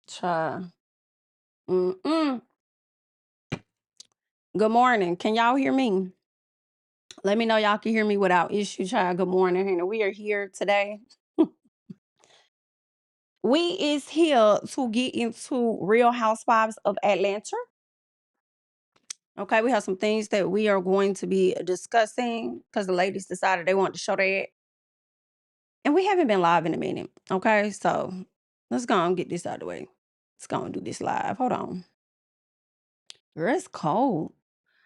Child. Mm-mm. Good morning. Can y'all hear me? Let me know y'all can hear me without issue, child. Good morning, honey. We are here today. We is here to get into Real Housewives of Atlanta. Okay, we have some things that we are going to be discussing because the ladies decided they want to show that. And we haven't been live in a minute. Okay, so let's go and get this out of the way. Let's go and do this live. Hold on. Girl, it's cold.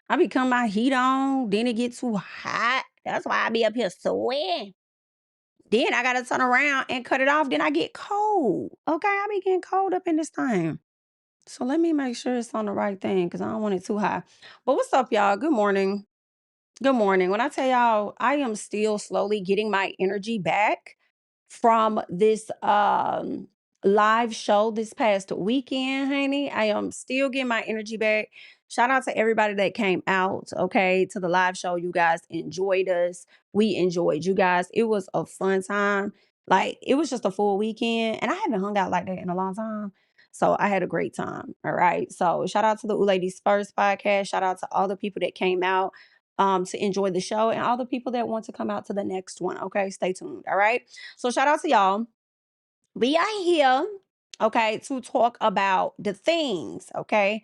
I be coming my heat on, then it get too hot. That's why I be up here sweating. Then I gotta turn around and cut it off. Then I get cold. Okay, I be getting cold up in this time. So let me make sure it's on the right thing because I don't want it too high. But what's up, y'all? Good morning. Good morning. When I tell y'all, I am still slowly getting my energy back from this live show this past weekend, honey. I am still getting my energy back. Shout out to everybody that came out, okay, to the live show. You guys enjoyed us. We enjoyed you guys. It was a fun time. Like, it was just a full weekend, and I haven't hung out like that in a long time. So I had a great time. All right. So shout out to the Ladies First podcast. Shout out to all the people that came out to enjoy the show and all the people that want to come out to the next one. Okay. Stay tuned. All right. So shout out to y'all. We are here, okay, to talk about the things, okay?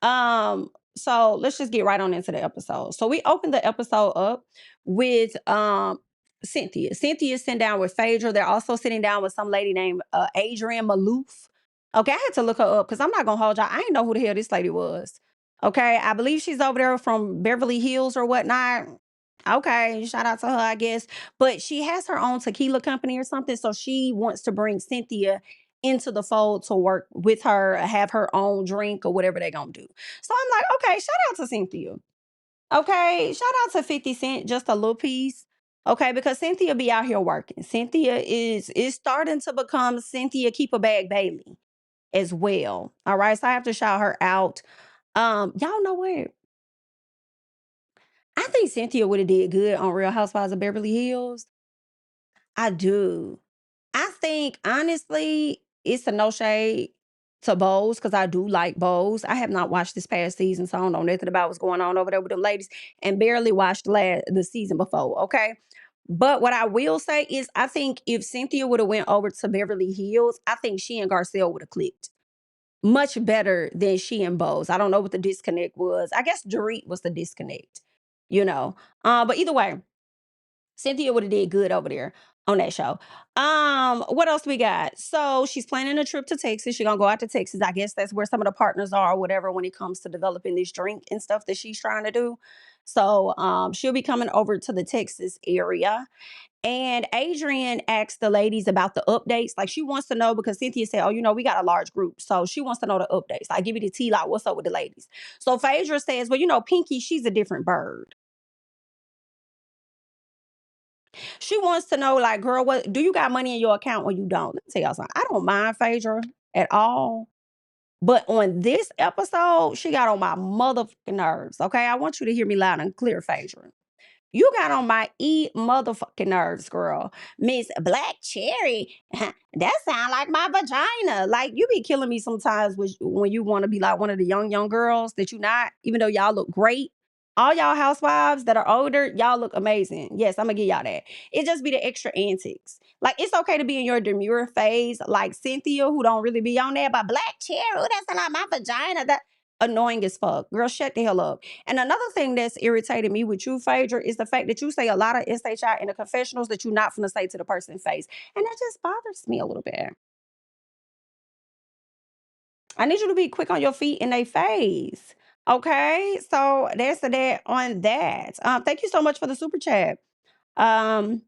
So let's just get right on into the episode. So we opened the episode up with Cynthia. Cynthia's sitting down with Phaedra. They're also sitting down with some lady named Adrienne Malouf. Okay, I had to look her up because I'm not gonna hold y'all. I didn't know who the hell this lady was. Okay, I believe she's over there from Beverly Hills or whatnot. Okay, shout out to her, I guess. But she has her own tequila company or something. So she wants to bring Cynthia into the fold to work with her, have her own drink or whatever they're gonna do. So I'm like, okay, shout out to Cynthia. Okay, shout out to 50 Cent, just a little piece. Okay, because Cynthia be out here working. Cynthia is starting to become Cynthia Keep a Bag Bailey as well. All right. So I have to shout her out. Y'all know what? I think Cynthia would have did good on Real Housewives of Beverly Hills. I do. I think honestly, it's a no shade to Bose because I do like Bose. I have not watched this past season, so I don't know nothing about what's going on over there with them ladies, and barely watched the season before. Okay, but what I will say is, I think if Cynthia would have went over to Beverly Hills, I think she and Garcelle would have clicked much better than she and Bose. I don't know what the disconnect was. I guess Dorit was the disconnect, you know. But either way, Cynthia would have did good over there on that show. What else we got? So she's planning a trip to Texas. She's gonna go out to Texas. I guess that's where some of the partners are or whatever when it comes to developing this drink and stuff that she's trying to do. So she'll be coming over to the Texas area. And Adrienne asked the ladies about the updates. Like she wants to know because Cynthia said, oh, we got a large group. So she wants to know the updates. Like give me the tea, like what's up with the ladies. So Phaedra says, well, Pinky, she's a different bird. She wants to know, like, girl, what do you got money in your account or you don't? Let me tell y'all something. I don't mind Phaedra at all. But on this episode, she got on my motherfucking nerves. Okay. I want you to hear me loud and clear, Phaedra. You got on my motherfucking nerves, girl. Miss Black Cherry. That sound like my vagina. Like you be killing me sometimes when you want to be like one of the young girls that you not, even though y'all look great. All y'all housewives that are older, y'all look amazing. Yes, I'm gonna give y'all that. It just be the extra antics. Like it's okay to be in your demure phase, like Cynthia, who don't really be on that, but Black Cherry, ooh, that sound like my vagina. That annoying as fuck. Girl, shut the hell up. And another thing that's irritated me with you, Phaedra, is the fact that you say a lot of SHI in the confessionals that you're not finna say to the person's face. And that just bothers me a little bit. I need you to be quick on your feet in their face. Okay? So that's that on that. Thank you so much for the super chat. Um,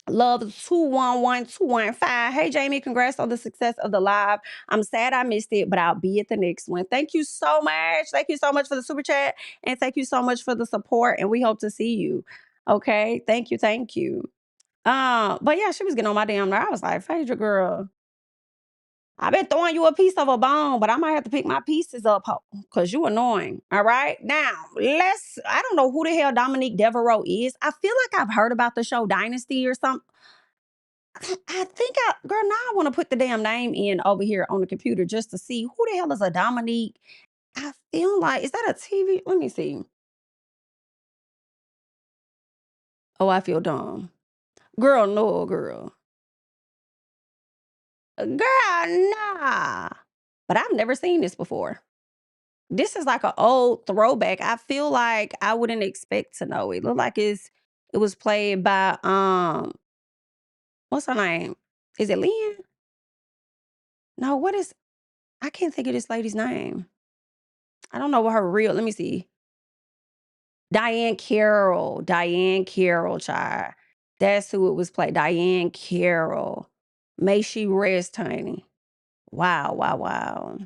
Love 211215. Hey Jamie, congrats on the success of the live. I'm sad I missed it, but I'll be at the next one. Thank you so much. Thank you so much for the super chat. And thank you so much for the support. And we hope to see you. Okay. Thank you. Thank you. But yeah, she was getting on my damn nerve. I was like, Phaedra girl, I've been throwing you a piece of a bone, but I might have to pick my pieces up because you annoying. All right. Now, I don't know who the hell Dominique Devereaux is. I feel like I've heard about the show Dynasty or something. I think girl, now I want to put the damn name in over here on the computer just to see who the hell is a Dominique. I feel like, is that a TV? Let me see. Oh, I feel dumb. Girl, no, girl. Girl, nah. But I've never seen this before. This is like an old throwback. I feel like I wouldn't expect to know it. Look like it was played by what's her name? Is it Lynn? No, what is I can't think of this lady's name. I don't know what her real let me see. Diane Carroll. Diane Carroll, child. That's who it was played. Diane Carroll. May she rest, honey. Wow, wow, wow.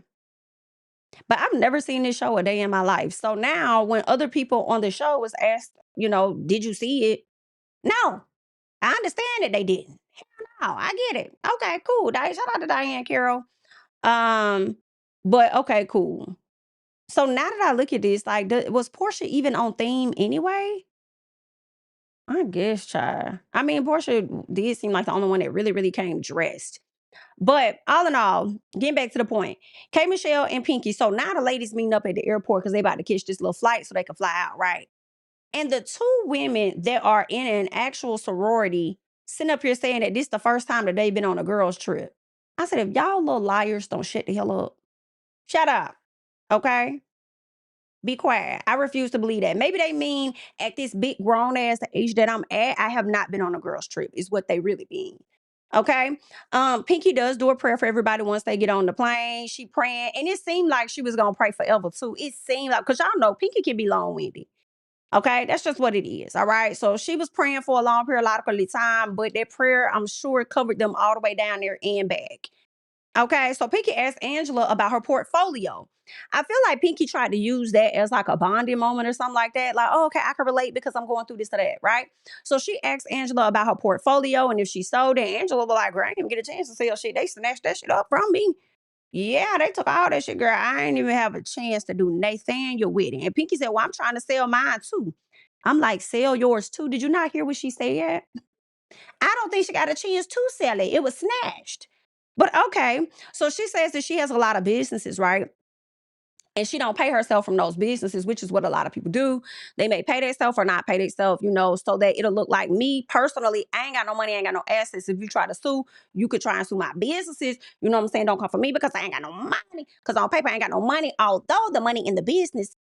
But I've never seen this show a day in my life. So now when other people on the show was asked, did you see it? No. I understand that they didn't. Hell no, I get it. Okay, cool. Shout out to Diane Carroll. Um, but okay, cool. So now that I look at this, like, was Portia even on theme anyway? I guess, child. I mean, Portia did seem like the only one that really, really came dressed. But all in all, getting back to the point, K Michelle and Pinky. So now the ladies meeting up at the airport because they about to catch this little flight so they can fly out, right? And the two women that are in an actual sorority sitting up here saying that this the first time that they've been on a girls' trip. I said, if y'all little liars don't shut the hell up, shut up. Okay? Be quiet. I refuse to believe that. Maybe they mean at this big grown ass age that I'm at, I have not been on a girls' trip, is what they really mean. Okay. Pinky does do a prayer for everybody once they get on the plane. She praying. And it seemed like she was gonna pray forever too. It seemed like, because y'all know Pinky can be long-winded. Okay, that's just what it is. All right. So she was praying for a long periodical time, but that prayer, I'm sure, covered them all the way down there and back. Okay, so Pinky asked Angela about her portfolio. I feel like Pinky tried to use that as like a bonding moment or something like that. Like, oh, okay, I can relate because I'm going through this or that, right? So she asked Angela about her portfolio and if she sold it. Angela was like, girl, I didn't even get a chance to sell shit. They snatched that shit up from me. Yeah, they took all that shit, girl. I ain't even have a chance to do Nathaniel with it. And Pinky said, well, I'm trying to sell mine too. I'm like, sell yours too. Did you not hear what she said? I don't think she got a chance to sell it. It was snatched. But okay. So she says that she has a lot of businesses, right? And she don't pay herself from those businesses, which is what a lot of people do. They may pay themselves or not pay themselves, so that it'll look like me personally. I ain't got no money, I ain't got no assets. If you try to sue, you could try and sue my businesses. You know what I'm saying? Don't come for me because I ain't got no money. Because on paper, I ain't got no money. Although the money in the business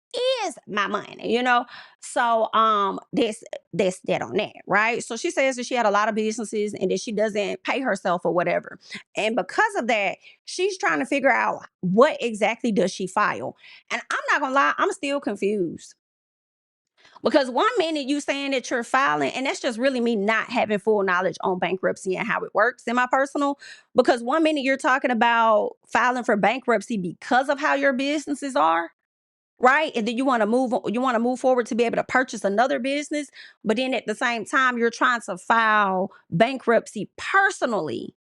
is my money. So that's that on that, right? So she says that she had a lot of businesses and that she doesn't pay herself or whatever. And because of that, she's trying to figure out what exactly does she file. And I'm not gonna lie, I'm still confused. Because one minute you saying that you're filing, and that's just really me not having full knowledge on bankruptcy and how it works in my personal. Because one minute you're talking about filing for bankruptcy because of how your businesses are, right? And then you want to move forward to be able to purchase another business, but then at the same time you're trying to file bankruptcy personally,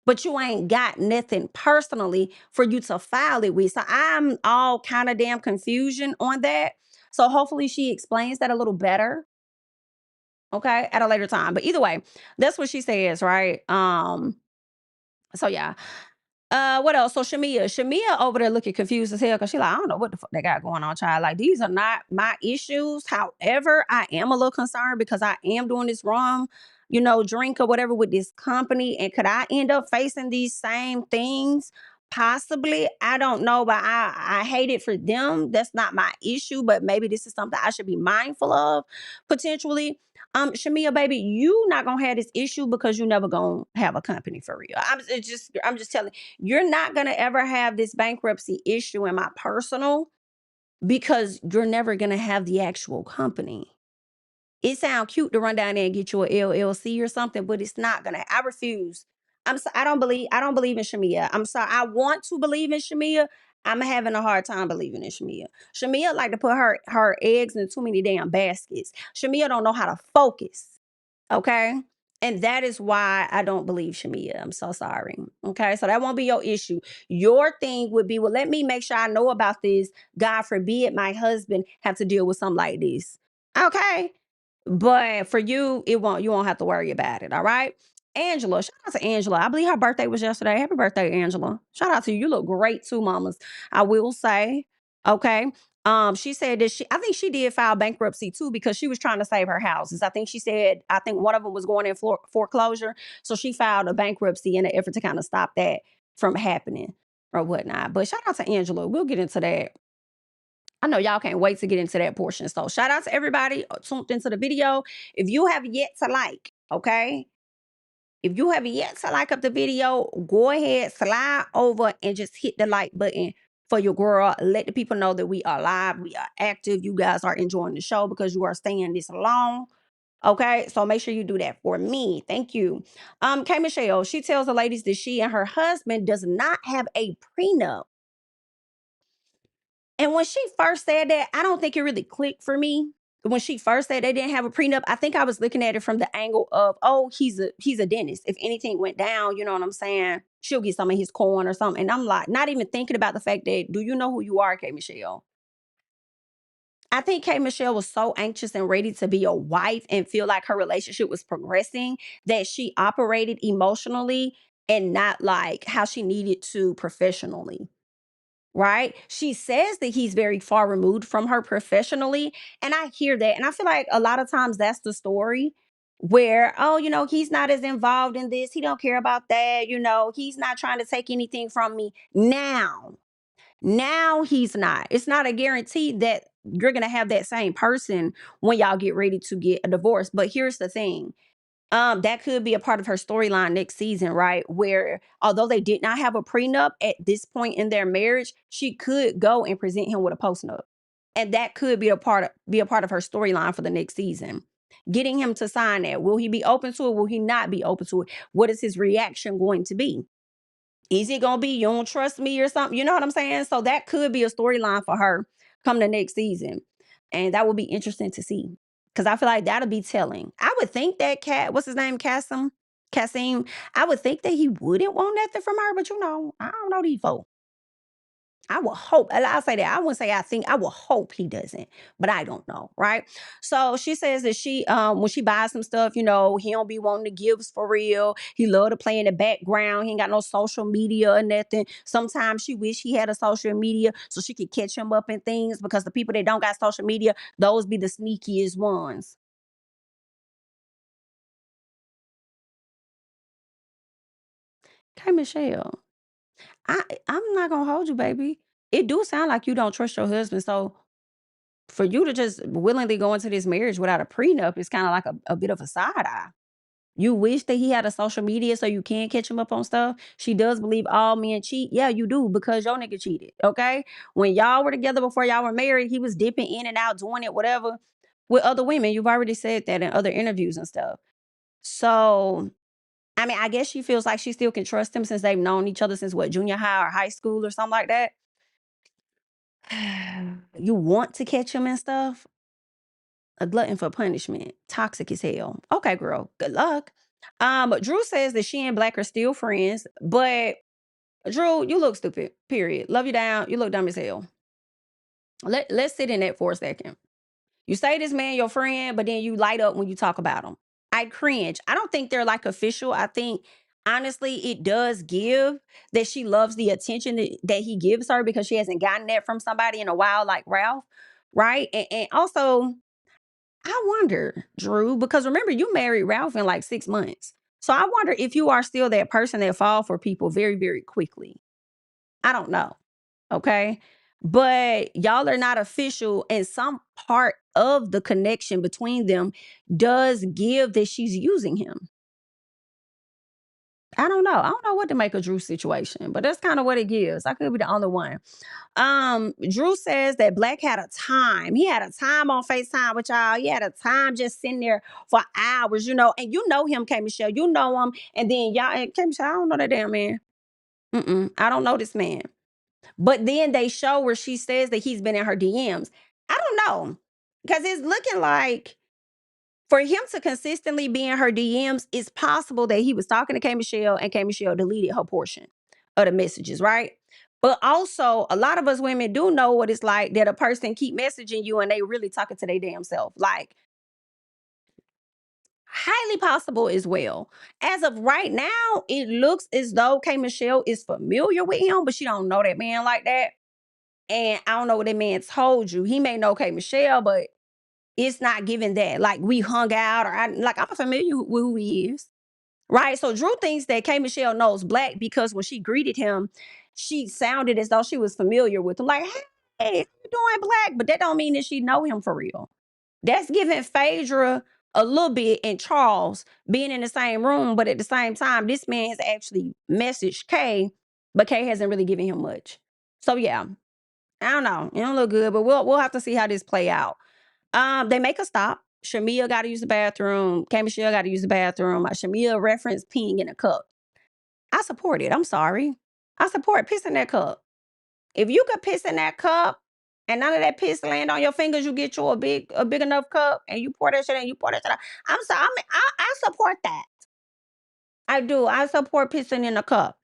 but you ain't got nothing personally for you to file it with. So I'm all kind of damn confusion on that. So hopefully she explains that a little better, okay, at a later time. But either way, that's what she says, right? So yeah. What else? So Shamia over there looking confused as hell because she like, I don't know what the fuck they got going on, child. Like, these are not my issues. However, I am a little concerned because I am doing this wrong, drink or whatever with this company. And could I end up facing these same things? Possibly. I don't know, but I hate it for them. That's not my issue, but maybe this is something I should be mindful of potentially. Shamia, baby, you not gonna have this issue because you never gonna have a company for real. I'm just telling you're not going to ever have this bankruptcy issue in my personal because you're never going to have the actual company. It sounds cute to run down there and get you a LLC or something, but it's not going to. I refuse. I don't believe in Shamia. I'm sorry. I want to believe in Shamia. I'm having a hard time believing in Shamia. Shamia like to put her eggs in too many damn baskets. Shamia don't know how to focus. Okay. And that is why I don't believe Shamia. I'm so sorry. Okay. So that won't be your issue. Your thing would be, well, let me make sure I know about this. God forbid my husband have to deal with something like this. Okay. But for you, you won't have to worry about it. All right. Angela, shout out to Angela. I believe her birthday was yesterday. Happy birthday, Angela. Shout out to you. You look great too, mamas. I will say. Okay. She said that I think she did file bankruptcy too because she was trying to save her houses. I think she said, I think one of them was going in foreclosure. So she filed a bankruptcy in an effort to kind of stop that from happening or whatnot. But shout out to Angela. We'll get into that. I know y'all can't wait to get into that portion. So shout out to everybody tuned into the video. If you have yet to like, okay, if you have yet to like up the video, go ahead, slide over and just hit the like button for your girl. Let the people know that we are live, we are active. You guys are enjoying the show because you are staying this long. Okay, so make sure you do that for me. Thank you. K Michelle, she tells the ladies that she and her husband does not have a prenup. And when she first said that, I don't think it really clicked for me. When she first said they didn't have a prenup, I think I was looking at it from the angle of, oh, he's a dentist. If anything went down, you know what I'm saying? She'll get some of his coin or something. And I'm like, not even thinking about the fact that, do you know who you are, K Michelle? I think K Michelle was so anxious and ready to be a wife and feel like her relationship was progressing that she operated emotionally and not like how she needed to professionally. Right? She says that he's very far removed from her professionally. And I hear that. And I feel like a lot of times that's the story where, oh, he's not as involved in this. He don't care about that. He's not trying to take anything from me now. Now he's not. It's not a guarantee that you're going to have that same person when y'all get ready to get a divorce. But here's the thing. That could be a part of her storyline next season, right? Where although they did not have a prenup at this point in their marriage, she could go and present him with a postnup. And that could be a part of her storyline for the next season. Getting him to sign that. Will he be open to it? Will he not be open to it? What is his reaction going to be? Is it gonna be you don't trust me or something? You know what I'm saying? So that could be a storyline for her come the next season. And that would be interesting to see. Cause I feel like that'll be telling. I would think that what's his name? Kasim. I would think that he wouldn't want nothing from her, but I don't know these folks. I will hope, and I'll say that. I wouldn't say I think, I will hope he doesn't, but I don't know, right? So she says that when she buys some stuff, he don't be wanting the gifts for real. He love to play in the background. He ain't got no social media or nothing. Sometimes she wish he had a social media so she could catch him up in things because the people that don't got social media, those be the sneakiest ones. Okay, Michelle, I'm not gonna hold you, baby. It do sound like you don't trust your husband, so for you to just willingly go into this marriage without a prenup is kind of like a bit of a side eye. You wish that he had a social media so you can catch him up on stuff. She does believe all men cheat. Yeah, you do because your nigga cheated. Okay. When y'all were together before y'all were married, he was dipping in and out, doing it, whatever, with other women. You've already said that in other interviews and stuff. So, I mean, I guess she feels like she still can trust him since they've known each other since what, junior high or high school or something like that. You want to catch him and stuff. A glutton for punishment. Toxic as hell. Okay, girl. Good luck. Drew says that she and Black are still friends, but Drew, you look stupid. Period. Love you down. You look dumb as hell. Let's sit in that for a second. You say this man your friend, but then you light up when you talk about him. I cringe. I don't think they're like official. I think honestly, it does give that she loves the attention that he gives her because she hasn't gotten that from somebody in a while, like Ralph, right? And also, I wonder, Drew, because remember you married Ralph in like 6 months. So I wonder if you are still that person that fall for people very, very quickly. I don't know. Okay. But y'all are not official. And some part of the connection between them does give that she's using him. I don't know. I don't know what to make of Drew's situation, but that's kind of what it gives. I could be the only one. Drew says that Black had a time. He had a time on FaceTime with y'all. He had a time just sitting there for hours, and you know him, K Michelle. You know him. And then y'all, and K Michelle, I don't know that damn man. I don't know this man. But then they show where she says that he's been in her DMs. I don't know. Because it's looking like for him to consistently be in her DMs, it's possible that he was talking to K Michelle and K Michelle deleted her portion of the messages, right? But also, a lot of us women do know what it's like that a person keep messaging you and they really talking to their damn self. Like, Highly possible as well. As of right now, it looks as though K Michelle is familiar with him, but she don't know that man like that. And I don't know what that man told you. He may know K Michelle, but it's not given that. Like we hung out or I'm familiar with who he is. Right. So Drew thinks that K Michelle knows Black because when she greeted him, she sounded as though she was familiar with him. Like, hey, how you doing, Black? But that don't mean that she know him for real. That's giving Phaedra a little bit and Charles being in the same room, but at the same time, this man has actually messaged Kay, but Kay hasn't really given him much. So yeah, I don't know. It don't look good, but we'll have to see how this play out. They make a stop. Shamia got to use the bathroom. K Michelle got to use the bathroom. Shamia referenced peeing in a cup. I support it. I'm sorry. I support piss in that cup. If you could piss in that cup and none of that piss land on your fingers, you get you a big enough cup and you pour that shit in, you pour that shit out. I'm sorry. I support that. I do. I support pissing in a cup.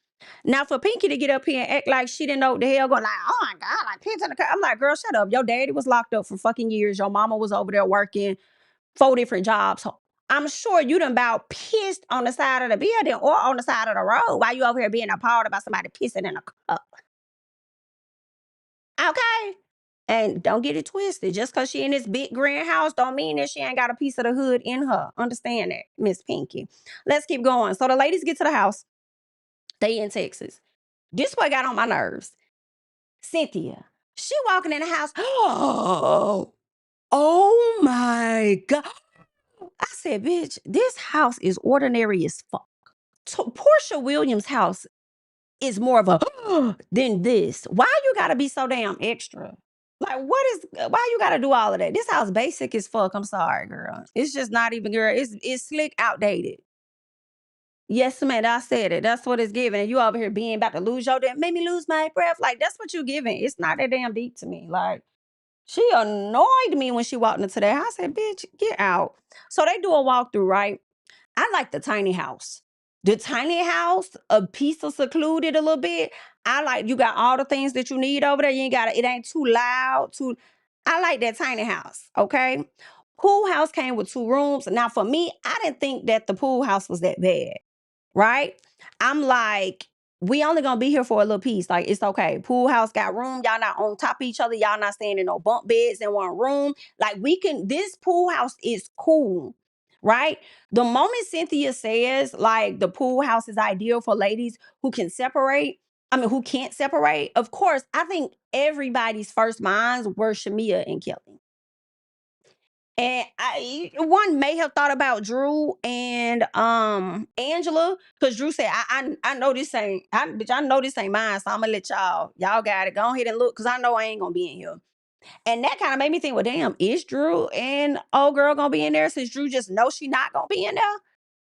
Now, for Pinky to get up here and act like she didn't know what the hell going, like, oh my God, like piss in the cup. I'm like, girl, shut up. Your daddy was locked up for fucking years. Your mama was over there working 4 different jobs. I'm sure you done about pissed on the side of the building or on the side of the road while you over here being appalled about somebody pissing in a cup. Okay? And don't get it twisted. Just because she in this big grand house don't mean that she ain't got a piece of the hood in her. Understand that, Miss Pinky. Let's keep going. So the ladies get to the house. They in Texas. This what got on my nerves. Cynthia. She walking in the house. Oh my God. I said, bitch, this house is ordinary as fuck. So Portia Williams' house is more of a than this. Why you gotta be so damn extra? Like, why you gotta do all of that? This house basic as fuck. I'm sorry, girl. It's just not even, girl. It's slick, outdated. Yes, man, I said it. That's what it's giving. And you over here being about to lose your damn, made me lose my breath. Like, that's what you giving. It's not that damn deep to me. Like, she annoyed me when she walked into that house. I said, bitch, get out. So they do a walkthrough, right? I like the tiny house. The tiny house, a piece of secluded a little bit. I like you got all the things that you need over there. You ain't got it ain't too loud. I like that tiny house. Okay. Pool house came with 2 rooms. Now for me, I didn't think that the pool house was that bad. Right? I'm like, we only gonna be here for a little piece. Like, it's okay. Pool house got room. Y'all not on top of each other. Y'all not staying in no bunk beds in one room. Like, this pool house is cool. Right? The moment Cynthia says, like, the pool house is ideal for ladies who can separate, who can't separate, of course, I think everybody's first minds were Shamia and Kelly. And one may have thought about Drew and Angela, because Drew said, I know this ain't bitch, I know this ain't mine, so I'm gonna let y'all got it. Go ahead and look, because I know I ain't gonna be in here. And that kind of made me think, well, damn, is Drew and old girl gonna be in there since Drew just knows she not gonna be in there?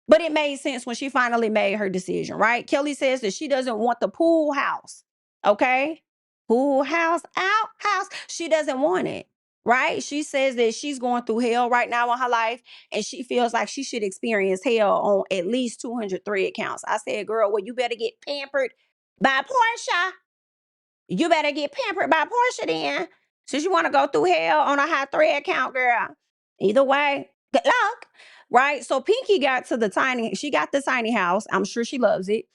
But it made sense when she finally made her decision, right? Kelly says that she doesn't want the pool house. Okay? Pool house, outhouse. She doesn't want it. Right? She says that she's going through hell right now in her life, and she feels like she should experience hell on at least 203 accounts. I said, girl, well, you better get pampered by Portia. You better get pampered by Portia then. Since you want to go through hell on a high thread count, girl. Either way, good luck. Right? So Pinky she got the tiny house. I'm sure she loves it.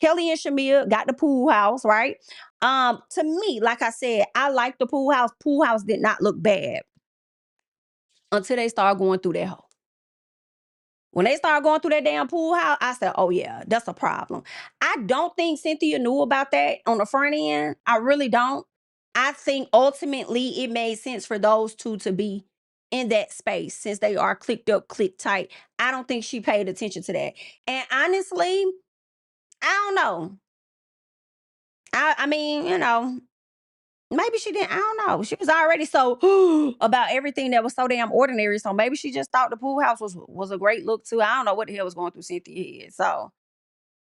Kelly and Shamia got the pool house, right? To me, like I said, I like the pool house. Pool house did not look bad until they started going through that hole. When they started going through that damn pool house, I said, oh yeah, that's a problem. I don't think Cynthia knew about that on the front end. I really don't. I think ultimately it made sense for those two to be in that space since they are clicked up, clicked tight. I don't think she paid attention to that. And honestly, I don't know. I mean, maybe she didn't. I don't know. She was already so about everything that was so damn ordinary. So maybe she just thought the pool house was a great look too. I don't know what the hell was going through Cynthia's head. So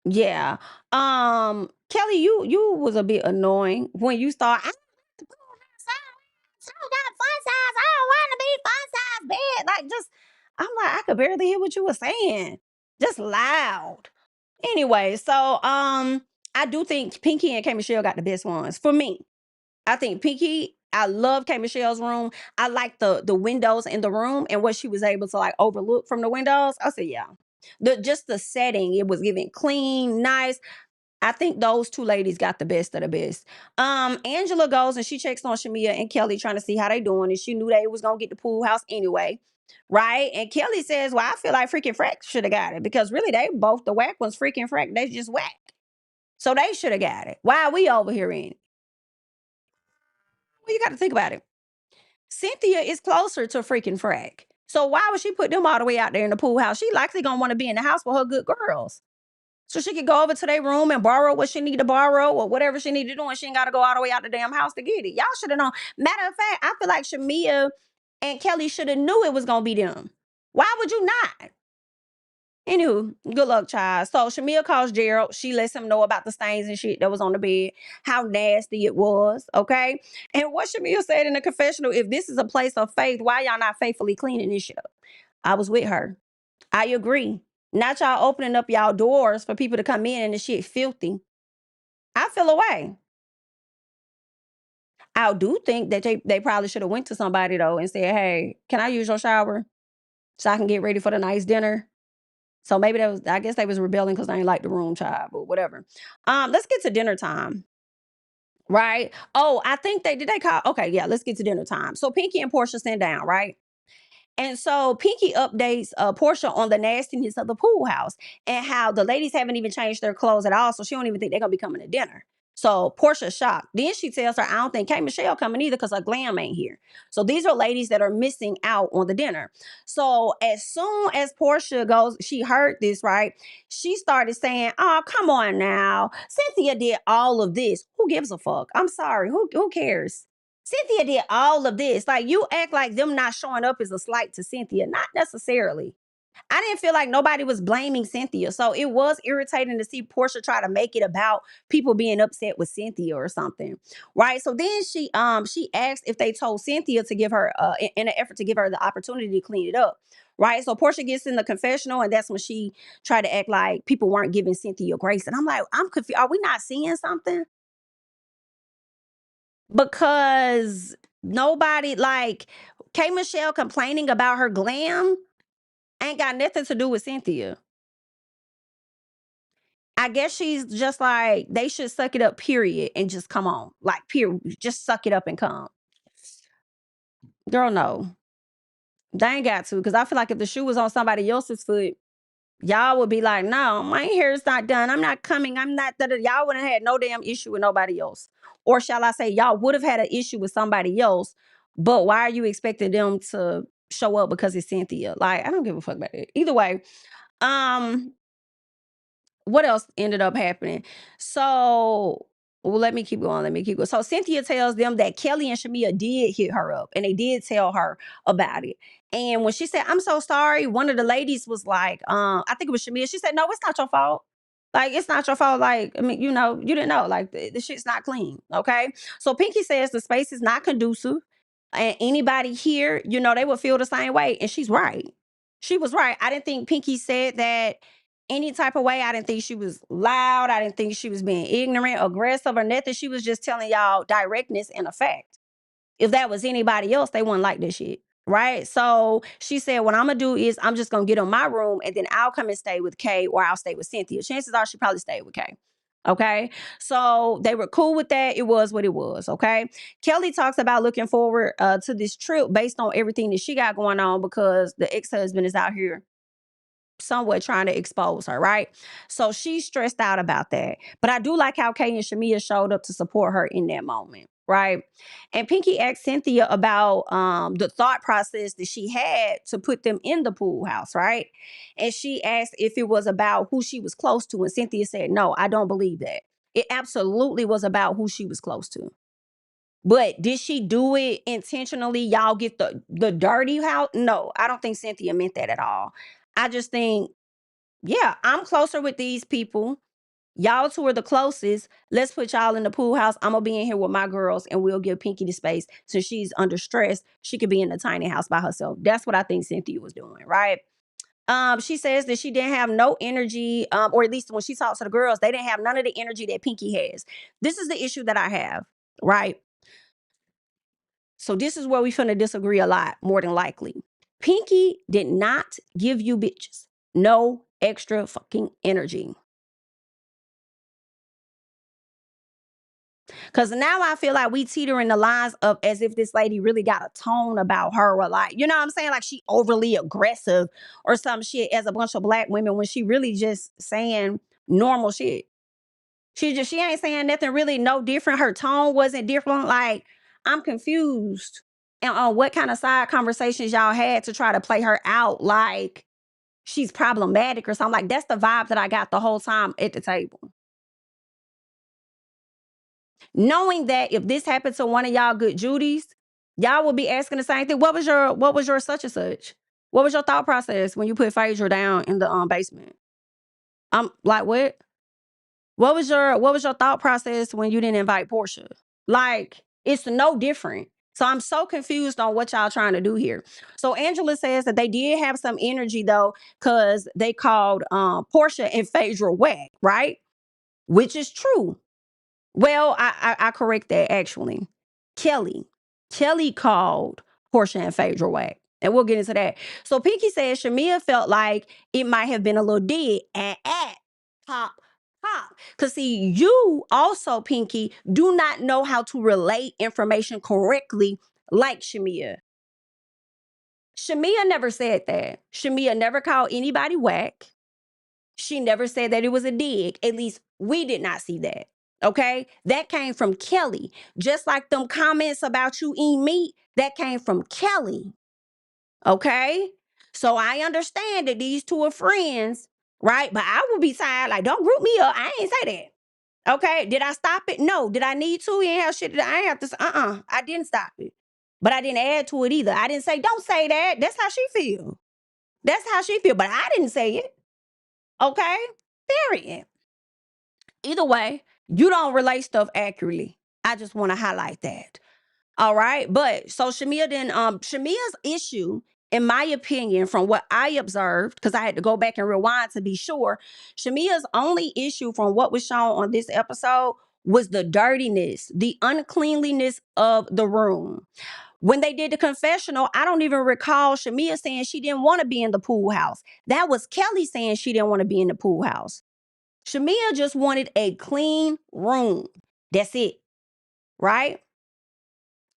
yeah. Kelly, you was a bit annoying when you start. I the pool house. I got fun size. I don't want to be fun size bed. Like, just I'm like, I could barely hear what you were saying. Just loud. Anyway, so I do think Pinky and K Michelle got the best ones for me. I think Pinky I love K Michelle's room. I like the windows in the room and what she was able to like overlook from the windows. I said, yeah. Just the setting, it was giving clean, nice. I think those two ladies got the best of the best. Angela goes and she checks on Shamia and Kelly trying to see how they doing. And she knew they was gonna get the pool house anyway. Right? And Kelly says, well, I feel like freaking Frack should have got it because really they both the whack ones freaking Frack. They just whack. So they should have got it. Why are we over here in it? Well, you got to think about it. Cynthia is closer to freaking Frack. So why would she put them all the way out there in the pool house? She likely gonna want to be in the house with her good girls. So she could go over to their room and borrow what she need to borrow or whatever she need to do, and she ain't got to go all the way out the damn house to get it. Y'all should have known. Matter of fact, I feel like Shamia and Kelly should have knew it was gonna be them. Why would you not? Anywho, good luck, child. So Shamia calls Gerald. She lets him know about the stains and shit that was on the bed, how nasty it was, okay? And what Shamia said in the confessional, if this is a place of faith, why y'all not faithfully cleaning this shit up? I was with her. I agree. Not y'all opening up y'all doors for people to come in and the shit filthy. I feel away. I do think that they probably should have went to somebody though and said, hey, can I use your shower so I can get ready for the nice dinner? So maybe that was, I guess they was rebelling because they ain't like the room child, but whatever. Let's get to dinner time. Right? Oh, I think did they call? Okay, yeah, let's get to dinner time. So Pinky and Portia sit down, right? And so Pinky updates Portia on the nastiness of the pool house and how the ladies haven't even changed their clothes at all. So she don't even think they're going to be coming to dinner. So Portia's shocked. Then she tells her, I don't think K Michelle coming either because her glam ain't here. So these are ladies that are missing out on the dinner. So as soon as Portia goes, she heard this, right? She started saying, oh, come on now. Cynthia did all of this. Who gives a fuck? I'm sorry. Who cares? Cynthia did all of this. Like, you act like them not showing up is a slight to Cynthia. Not necessarily. I didn't feel like nobody was blaming Cynthia. So it was irritating to see Portia try to make it about people being upset with Cynthia or something. Right. So then she asked if they told Cynthia to give her in an effort to give her the opportunity to clean it up. Right. So Portia gets in the confessional and that's when she tried to act like people weren't giving Cynthia grace. And I'm like, I'm confused. Are we not seeing something? Because nobody like K Michelle complaining about her glam ain't got nothing to do with Cynthia. I guess she's just like, they should suck it up, period, and just come on. Like, period. Just suck it up and come. Girl, no. They ain't got to. Because I feel like if the shoe was on somebody else's foot, y'all would be like, no, my hair is not done. I'm not coming. I'm not. Y'all wouldn't have had no damn issue with nobody else. Or shall I say, y'all would have had an issue with somebody else. But why are you expecting them to show up because it's Cynthia? Like, I don't give a fuck about it. Either way, um, what else ended up happening? So, well, let me keep going. Let me keep going. So Cynthia tells them that Kelly and Shamia did hit her up and they did tell her about it. And when she said, I'm so sorry, one of the ladies was like, I think it was Shamia. She said, no, it's not your fault. Like, it's not your fault. Like, I mean, you didn't know. Like, the shit's not clean. Okay. So Pinky says the space is not conducive. And anybody here, they would feel the same way. And she's right. She was right. I didn't think Pinky said that any type of way. I didn't think she was loud. I didn't think she was being ignorant, aggressive, or nothing. She was just telling y'all directness and a fact. If that was anybody else, they wouldn't like this shit. Right. So she said, what I'm going to do is I'm just going to get on my room and then I'll come and stay with Kay or I'll stay with Cynthia. Chances are she probably stayed with Kay. Okay. So they were cool with that. It was what it was. Okay. Kelly talks about looking forward to this trip based on everything that she got going on because the ex-husband is out here somewhat trying to expose her, right? So she's stressed out about that. But I do like how Kay and Shamia showed up to support her in that moment, right? And Pinky asked Cynthia about the thought process that she had to put them in the pool house, right? And she asked if it was about who she was close to. And Cynthia said, no, I don't believe that. It absolutely was about who she was close to. But did she do it intentionally? Y'all get the dirty house? No, I don't think Cynthia meant that at all. I just think, yeah, I'm closer with these people. Y'all two are the closest. Let's put y'all in the pool house. I'm gonna be in here with my girls and we'll give Pinky the space. So she's under stress. She could be in the tiny house by herself. That's what I think Cynthia was doing, right? She says that she didn't have no energy, or at least when she talks to the girls, they didn't have none of the energy that Pinky has. This is the issue that I have, right? So this is where we finna disagree a lot, more than likely. Pinky did not give you bitches no extra fucking energy. Cause now I feel like we teetering the lines of as if this lady really got a tone about her, or like, you know what I'm saying? Like she overly aggressive or some shit as a bunch of black women when she really just saying normal shit. She ain't saying nothing really no different. Her tone wasn't different. Like, I'm confused. And on what kind of side conversations y'all had to try to play her out like she's problematic or something. Like, that's the vibe that I got the whole time at the table. Knowing that if this happened to one of y'all good Judys, y'all would be asking the same thing. What was your such and such? What was your thought process when you put Phaedra down in the basement? I'm like, what? What was your thought process when you didn't invite Portia? Like, it's no different. So I'm so confused on what y'all trying to do here. So Angela says that they did have some energy though, because they called Portia and Phaedra whack, right? Which is true. Well, I correct that actually. Kelly. Kelly called Portia and Phaedra whack. And we'll get into that. So Pinky says Shamia felt like it might have been a little dead at pop pop. Because see, you also, Pinky, do not know how to relay information correctly like Shamia. Shamia never said that. Shamia never called anybody whack. She never said that it was a dig. At least we did not see that. Okay? That came from Kelly. Just like them comments about you eating meat, that came from Kelly. Okay? So I understand that these two are friends, right? But I would be tired. Like, don't group me up. I ain't say that. Okay? Did I stop it? No. Did I need to? You ain't have shit that I ain't have to say. I didn't stop it. But I didn't add to it either. I didn't say, don't say that. That's how she feel. That's how she feel. But I didn't say it. Okay? Period. Either way, you don't relate stuff accurately. I just want to highlight that. All right. But so Shamia's issue, in my opinion, from what I observed, because I had to go back and rewind to be sure, Shamia's only issue from what was shown on this episode was the dirtiness, the uncleanliness of the room. When they did the confessional, I don't even recall Shamia saying she didn't want to be in the pool house. That was Kelly saying she didn't want to be in the pool house. Shamia just wanted a clean room. That's it. Right?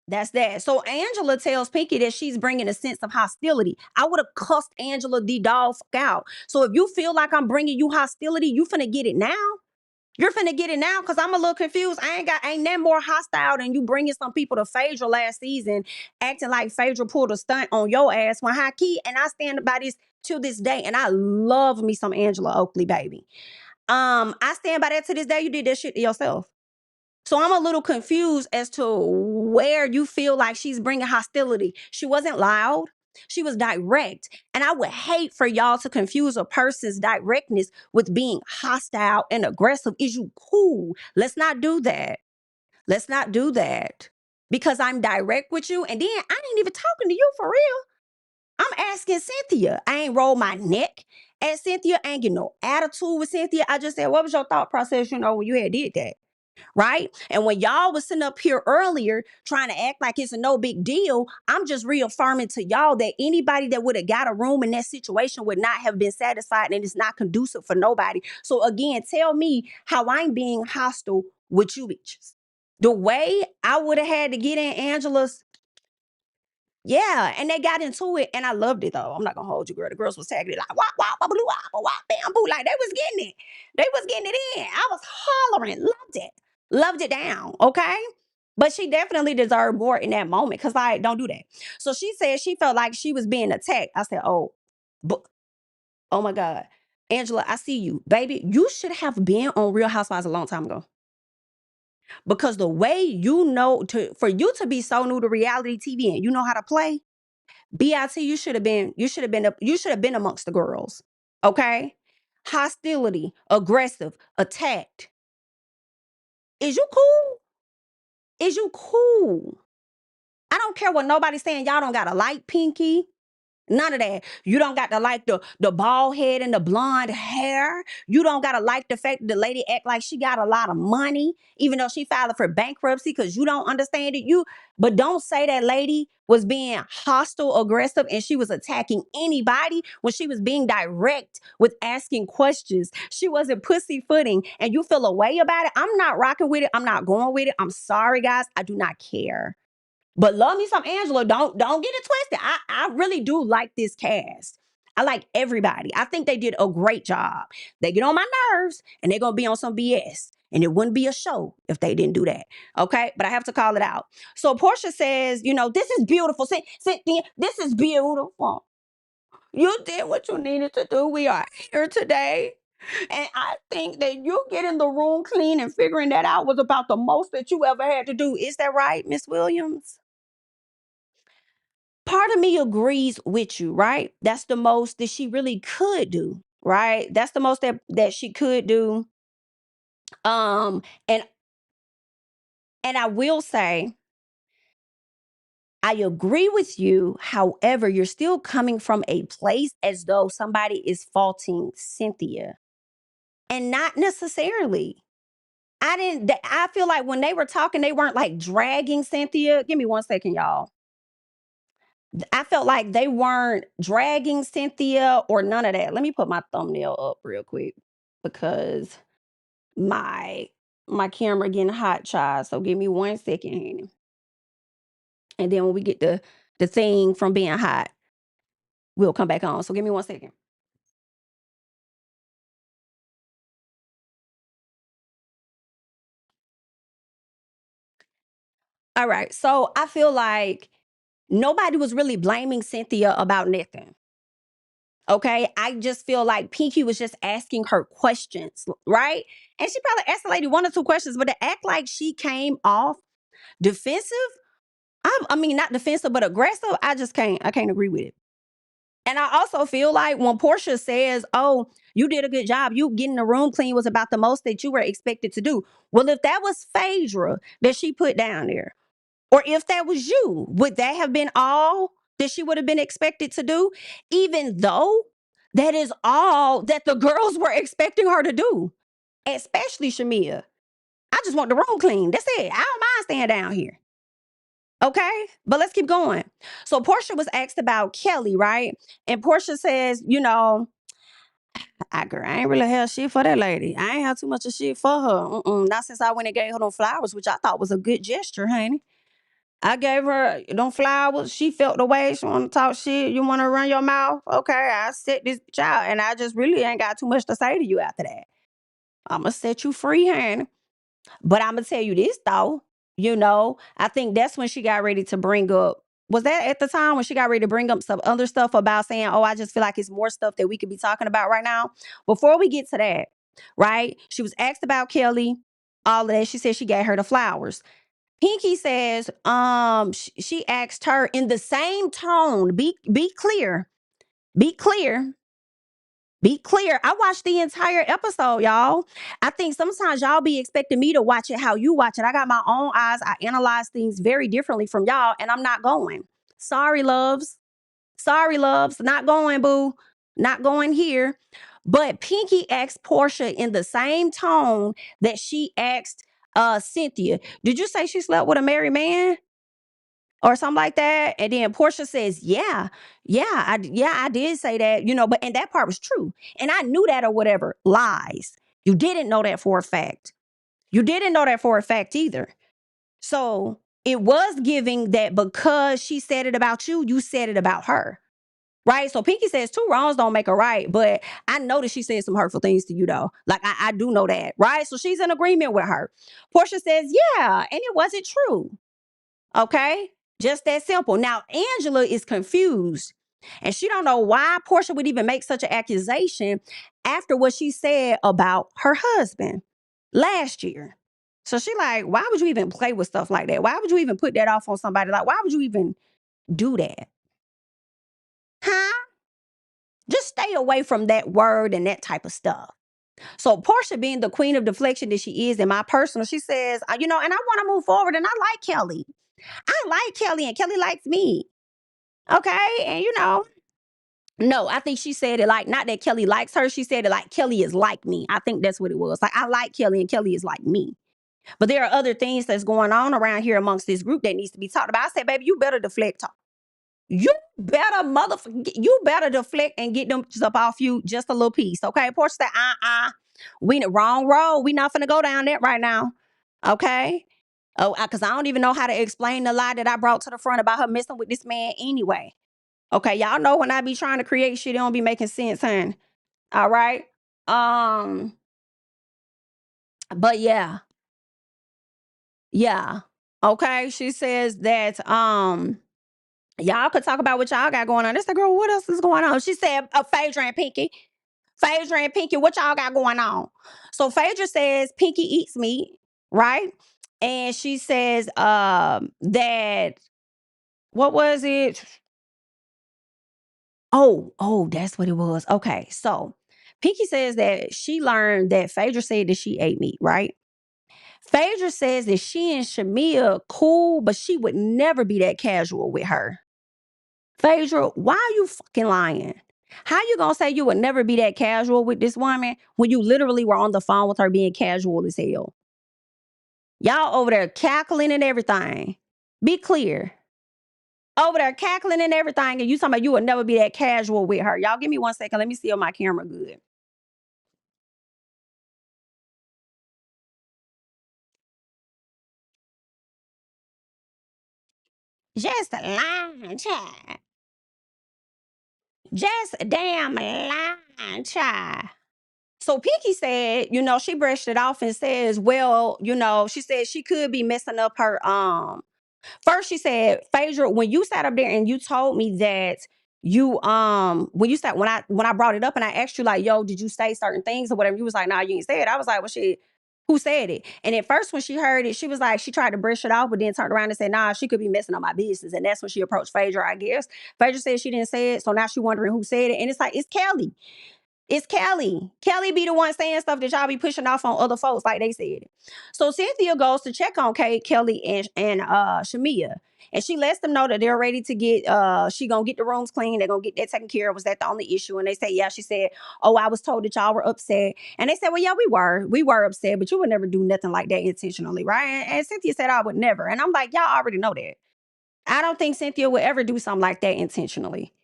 That's that. So Angela tells Pinky that she's bringing a sense of hostility. I would have cussed Angela the dog out. So if you feel like I'm bringing you hostility, you finna get it now. You're finna get it now because I'm a little confused. Ain't that more hostile than you bringing some people to Phaedra last season, acting like Phaedra pulled a stunt on your ass when high key. And I stand by this to this day. And I love me some Angela Oakley, baby. I stand by that to this day. You did that shit to yourself. So I'm a little confused as to where you feel like she's bringing hostility. She wasn't loud. She was direct. And I would hate for y'all to confuse a person's directness with being hostile and aggressive. Is you cool? Let's not do that. Let's not do that. Because I'm direct with you. And then I ain't even talking to you for real. I'm asking Cynthia. I ain't roll my neck at Cynthia. I ain't get no attitude with Cynthia. I just said, what was your thought process, when you had did that? Right? And when y'all was sitting up here earlier trying to act like it's a no big deal, I'm just reaffirming to y'all that anybody that would have got a room in that situation would not have been satisfied, and it's not conducive for nobody. So again, tell me how I'm being hostile with you bitches. The way I would have had to get in Angela's. Yeah, and they got into it, and I loved it though. I'm not gonna hold you, girl. The girls was tagging it like wop wop wop blue wop wop bamboo, like they was getting it. They was getting it in. I was hollering, loved it down. Okay, but she definitely deserved more in that moment because I don't do that. So she said she felt like she was being attacked. I said, but oh my god, Angela, I see you, baby. You should have been on Real Housewives a long time ago. Because the way for you to be so new to reality TV and you know how to play, BIT, you should have been amongst the girls. Okay? Hostility, aggressive, attacked. Is you cool? Is you cool? I don't care what nobody's saying. Y'all don't gotta like Pinky. None of that. You don't got to like the bald head and the blonde hair. You don't got to like the fact that the lady act like she got a lot of money, even though she filed for bankruptcy because you don't understand it. But don't say that lady was being hostile, aggressive, and she was attacking anybody when she was being direct with asking questions. She wasn't pussyfooting, and you feel a way about it. I'm not rocking with it. I'm not going with it. I'm sorry, guys. I do not care. But love me some Angela. Don't get it twisted. I really do like this cast. I like everybody. I think they did a great job. They get on my nerves and they're gonna be on some BS. And it wouldn't be a show if they didn't do that. Okay. But I have to call it out. So Portia says, this is beautiful. Cynthia, this is beautiful. You did what you needed to do. We are here today. And I think that you getting the room clean and figuring that out was about the most that you ever had to do. Is that right, Miss Williams? Part of me agrees with you, right? That's the most that she really could do, right? That's the most that she could do. Um, and and I will say, I agree with you. However, you're still coming from a place as though somebody is faulting Cynthia, and not necessarily. I feel like when they were talking, they weren't like dragging Cynthia. Give me 1 second, y'all. I felt like they weren't dragging Cynthia or none of that. Let me put my thumbnail up real quick because my my camera getting hot, child. So give me 1 second, honey. And then when we get the thing from being hot, we'll come back on. So give me 1 second. All right. So I feel like nobody was really blaming Cynthia about nothing. Okay. I just feel like Pinky was just asking her questions, right? And she probably asked the lady 1 or 2 questions, but to act like she came off defensive, I mean, not defensive, but aggressive, I can't agree with it. And I also feel like when Portia says, "Oh, you did a good job. You getting the room clean was about the most that you were expected to do." Well, if that was Phaedra that she put down there, or if that was you, would that have been all that she would have been expected to do? Even though that is all that the girls were expecting her to do, especially Shamia. I just want the room clean. That's it. I don't mind staying down here. Okay, but let's keep going. So Portia was asked about Kelly, right? And Portia says, I ain't really have shit for that lady. I ain't have too much of shit for her. Not since I went and gave her them flowers, which I thought was a good gesture, honey. I gave her them flowers. She felt the way. She want to talk shit. You want to run your mouth? Okay, I set this child, and I just really ain't got too much to say to you after that. I'm gonna set you free, honey. But I'm gonna tell you this though, I think that's when she got ready to bring up. Was that at the time when she got ready to bring up some other stuff about saying, "Oh, I just feel like it's more stuff that we could be talking about right now." Before we get to that, right? She was asked about Kelly, all of that. She said she gave her the flowers. Pinky says, she asked her in the same tone. Be clear. Be clear. Be clear. I watched the entire episode, y'all. I think sometimes y'all be expecting me to watch it how you watch it. I got my own eyes. I analyze things very differently from y'all, and I'm not going. Sorry, loves. Sorry, loves. Not going, boo. Not going here. But Pinky asked Portia in the same tone that she asked Cynthia. Did you say she slept with a married man? Or something like that. And then Portia says, I did say that, but and that part was true. And I knew that or whatever. Lies. You didn't know that for a fact. You didn't know that for a fact either. So it was giving that because she said it about you, you said it about her. Right. So Pinky says two wrongs don't make a right. But I know that she said some hurtful things to you, though. Like, I do know that. Right. So she's in agreement with her. Portia says, yeah, and it wasn't true. Okay? Just that simple. Now, Angela is confused. And she don't know why Portia would even make such an accusation after what she said about her husband last year. So she like, why would you even play with stuff like that? Why would you even put that off on somebody? Like, why would you even do that? Huh? Just stay away from that word and that type of stuff. So Portia, being the queen of deflection that she is in my personal, she says, and I want to move forward and I like Kelly. I like Kelly and Kelly likes me. Okay. And No, I think she said it like, not that Kelly likes her. She said it like, Kelly is like me. I think that's what it was. Like, I like Kelly and Kelly is like me. But there are other things that's going on around here amongst this group that needs to be talked about. I said, baby, you better deflect. You better you better deflect and get them up off you just a little piece. Okay. Portia said, we in the wrong road. We not finna go down that right now. Okay. Oh, because I don't even know how to explain the lie that I brought to the front about her messing with this man anyway. Okay, y'all know when I be trying to create shit, it don't be making sense, hun. All right. Um, but yeah, yeah. Okay. She says that y'all could talk about what y'all got going on. This the girl, what else is going on? She said, Phaedra and Pinky. Phaedra and Pinky, what y'all got going on? So Phaedra says Pinky eats meat, right? And she says that what was it? Oh, that's what it was. Okay. So Pinky says that she learned that Phaedra said that she ate meat, right? Phaedra says that she and Shamia cool, but she would never be that casual with her. Phaedra, why are you fucking lying? How you gonna say you would never be that casual with this woman when you literally were on the phone with her being casual as hell? Y'all over there cackling and everything. Be clear. Over there cackling and everything, and you talking about you would never be that casual with her. Y'all give me 1 second. Let me see on my camera good. Just lying, child. Just damn lying, child. So Pinky said, she brushed it off and says, well, she said she could be messing up her first. She said, Phaedra, when you sat up there and you told me that you when I brought it up and I asked you like, yo, did you say certain things or whatever? You was like, nah, you ain't say it. I was like, well, shit, who said it? And at first when she heard it, she was like, she tried to brush it off, but then turned around and said, nah, she could be messing up my business. And that's when she approached Phaedra, I guess. Phaedra said she didn't say it, so now she wondering who said it. And it's like, it's Kelly. It's Kelly. Kelly be the one saying stuff that y'all be pushing off on other folks like they said it. So Cynthia goes to check on Kate, Kelly, and Shamia. And she lets them know that they're ready to get she gonna get the rooms clean, they're gonna get that taken care of. Was that the only issue? And they say, yeah, she said, oh, I was told that y'all were upset. And they said, well, yeah, we were upset, but you would never do nothing like that intentionally, right? And Cynthia said, I would never. And I'm like, y'all already know that. I don't think Cynthia would ever do something like that intentionally.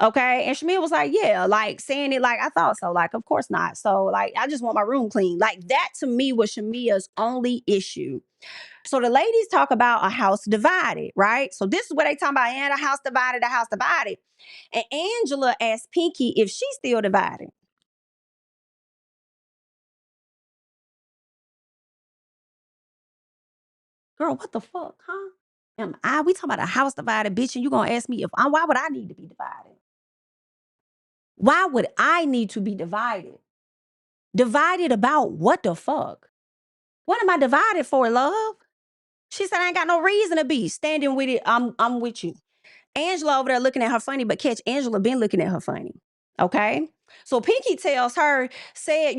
Okay. And Shamil was like, yeah, like saying it like I thought so. Like, of course not. So, like, I just want my room clean. Like, that to me was Shamia's only issue. So the ladies talk about a house divided, right? So this is what they talking about. And a house divided, a house divided. And Angela asked Pinky if she's still divided. Girl, what the fuck, huh? We talking about a house divided, bitch, and you gonna ask me why would I need to be divided? Why would I need to be divided? Divided about what the fuck? What am I divided for, love? She said, I ain't got no reason to be standing with it. I'm with you. Angela over there looking at her funny, but catch Angela been looking at her funny. Okay. So Pinky tells her, said,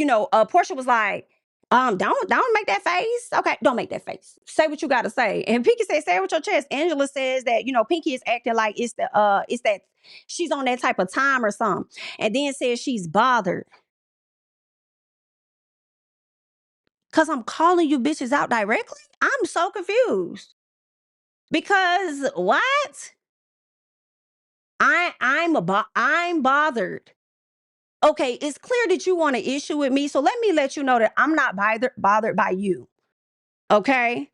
Portia was like, don't make that face. Okay, don't make that face. Say what you gotta say. And Pinky said, say it with your chest. Angela says that, Pinky is acting like it's that she's on that type of time or something. And then says she's bothered. Cause I'm calling you bitches out directly? I'm so confused. Because what? I'm bothered. Okay, it's clear that you want to issue with me. So let me let you know that I'm not bothered by you. Okay?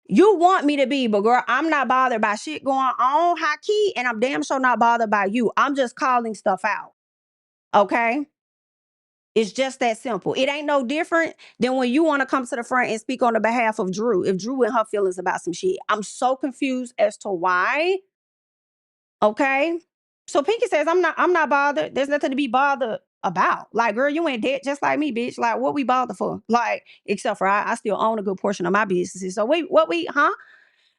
You want me to be, but girl, I'm not bothered by shit going on high key, and I'm damn sure not bothered by you. I'm just calling stuff out. Okay? It's just that simple. It ain't no different than when you want to come to the front and speak on the behalf of Drew. If Drew and her feelings about some shit, I'm so confused as to why. Okay. So Pinky says, I'm not bothered. There's nothing to be bothered about. Like, girl, you ain't dead just like me, bitch. Like, what we bothered for? Like, except for I still own a good portion of my businesses. So huh?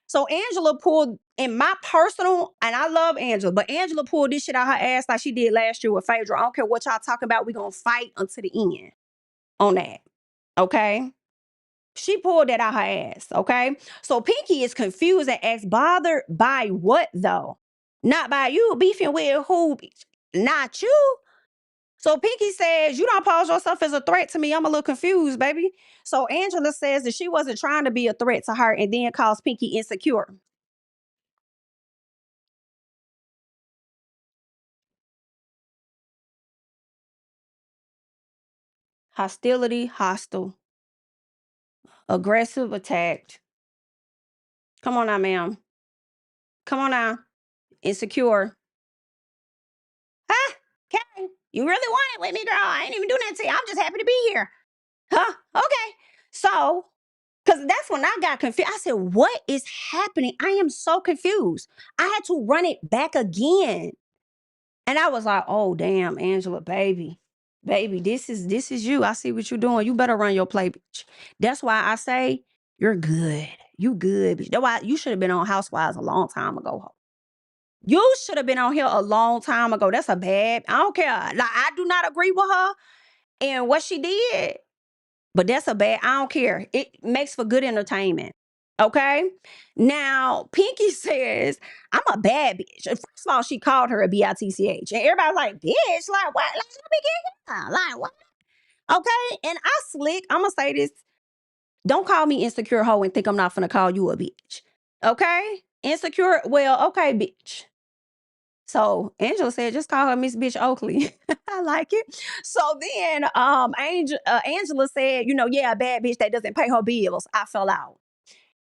So Angela pulled in my personal, and I love Angela, but Angela pulled this shit out her ass like she did last year with Phaedra. I don't care what y'all talking about. We gonna fight until the end on that. Okay. She pulled that out her ass. Okay. So Pinky is confused and asks, bothered by what though? Not by you beefing with who? Not you. So Pinky says, you don't pose yourself as a threat to me. I'm a little confused, baby. So Angela says that she wasn't trying to be a threat to her and then calls Pinky insecure. Hostility, hostile, aggressive, attacked. Come on now, ma'am. Come on now. Insecure. Huh? Okay. You really want it with me, girl. I ain't even doing that to you. I'm just happy to be here. Huh? Okay. So, because that's when I got confused. I said, what is happening? I am so confused. I had to run it back again. And I was like, oh, damn, Angela, baby. Baby, this is you. I see what you're doing. You better run your play, bitch. That's why I say you're good. You good, bitch. That's why you should have been on Housewives a long time ago. You should have been on here a long time ago. That's a bad. I don't care. Like, I do not agree with her and what she did, but that's a bad. I don't care. It makes for good entertainment. Okay. Now, Pinky says, I'm a bad bitch. First of all, she called her a bitch. And everybody's like, bitch, like what? Like, let me get here. Like, what? Okay. And I slick. I'm gonna say this. Don't call me insecure hoe and think I'm not gonna call you a bitch. Okay? Insecure, well, okay, bitch. So Angela said, just call her Miss Bitch Oakley. I like it. So then Angela said, yeah, a bad bitch that doesn't pay her bills. I fell out.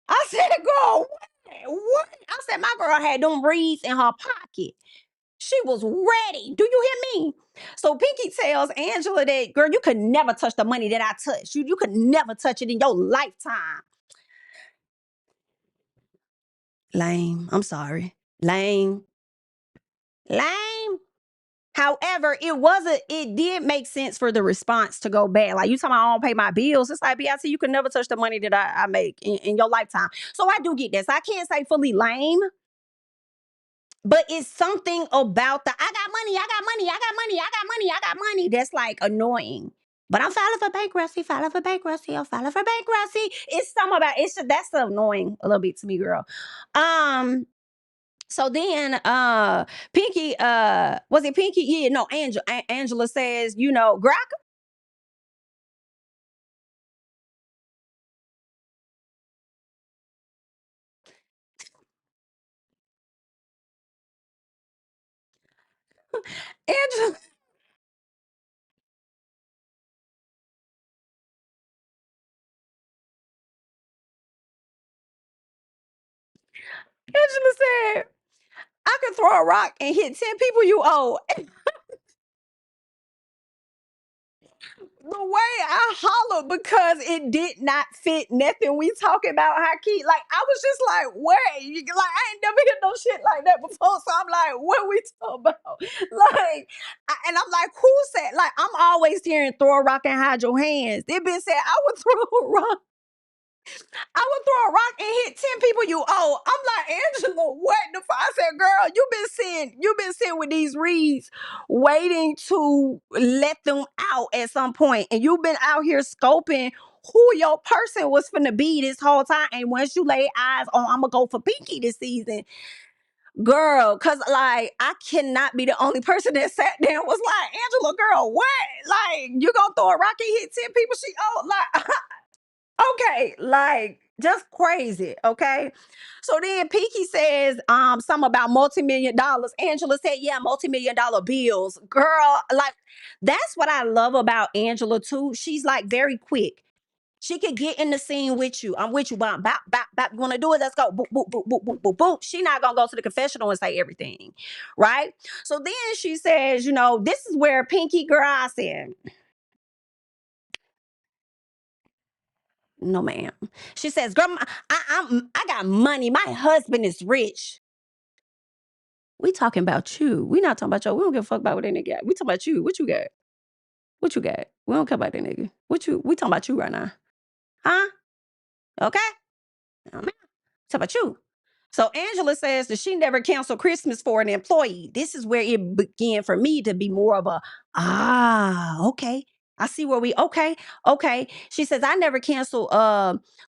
I said, girl, what? I said, my girl had them reeds in her pocket. She was ready. Do you hear me? So Pinky tells Angela that, girl, you could never touch the money that I touched. You could never touch it in your lifetime. Lame. I'm sorry. Lame. Lame. However, it did make sense for the response to go back. Like, you talking about I don't pay my bills. It's like, BIT, you can never touch the money that I make in your lifetime. So I do get that. So I can't say fully lame, but it's something about the I got money, I got money, I got money, I got money, I got money. That's like annoying. But I'm filing for bankruptcy, I'm filing for bankruptcy. It's something about that's annoying a little bit to me, girl. So then Pinky, was it Pinky? Yeah, no, Angela says, girl, Angela, Angela said, I can throw a rock and hit 10 people you owe. The way I hollered because it did not fit nothing we talking about how key. Like, I was just like, wait, like, I ain't never heard no shit like that before. So I'm like, what we talking about? Like, and I'm like, who said, like, I'm always hearing throw a rock and hide your hands. It been said, I would throw a rock. I would throw a rock and hit 10 people you owe. I'm like, Angela, what the fuck? I said, girl, you've been sitting with these reads waiting to let them out at some point. And you've been out here scoping who your person was finna be this whole time. And once you lay eyes on, I'm gonna go for Pinky this season, girl, cause like I cannot be the only person that sat there and was like, Angela, girl, what? Like, you gonna throw a rock and hit 10 people she owed? Like, okay, like just crazy. Okay. So then Pinky says something about multi-million dollars. Angela said, yeah, multi-million dollar bills. Girl, like that's what I love about Angela too. She's like very quick. She could get in the scene with you. I'm with you, bop, bop, bop, bop. You want to do it? Let's go. Boop, boop, boop, boop, boop, boop, boop. She not gonna go to the confessional and say everything, right? So then she says, this is where Pinky, girl, I said, no, ma'am. She says, girl, I got money. My husband is rich. We talking about you. We not talking about you. We don't give a fuck about what that nigga got. We talking about you. What you got? What you got? We don't care about that nigga. We talking about you right now. Huh? Okay? No, ma'am. Talking about you. So Angela says that she never canceled Christmas for an employee. This is where it began for me to be more of a, okay. I see where okay. She says, I never canceled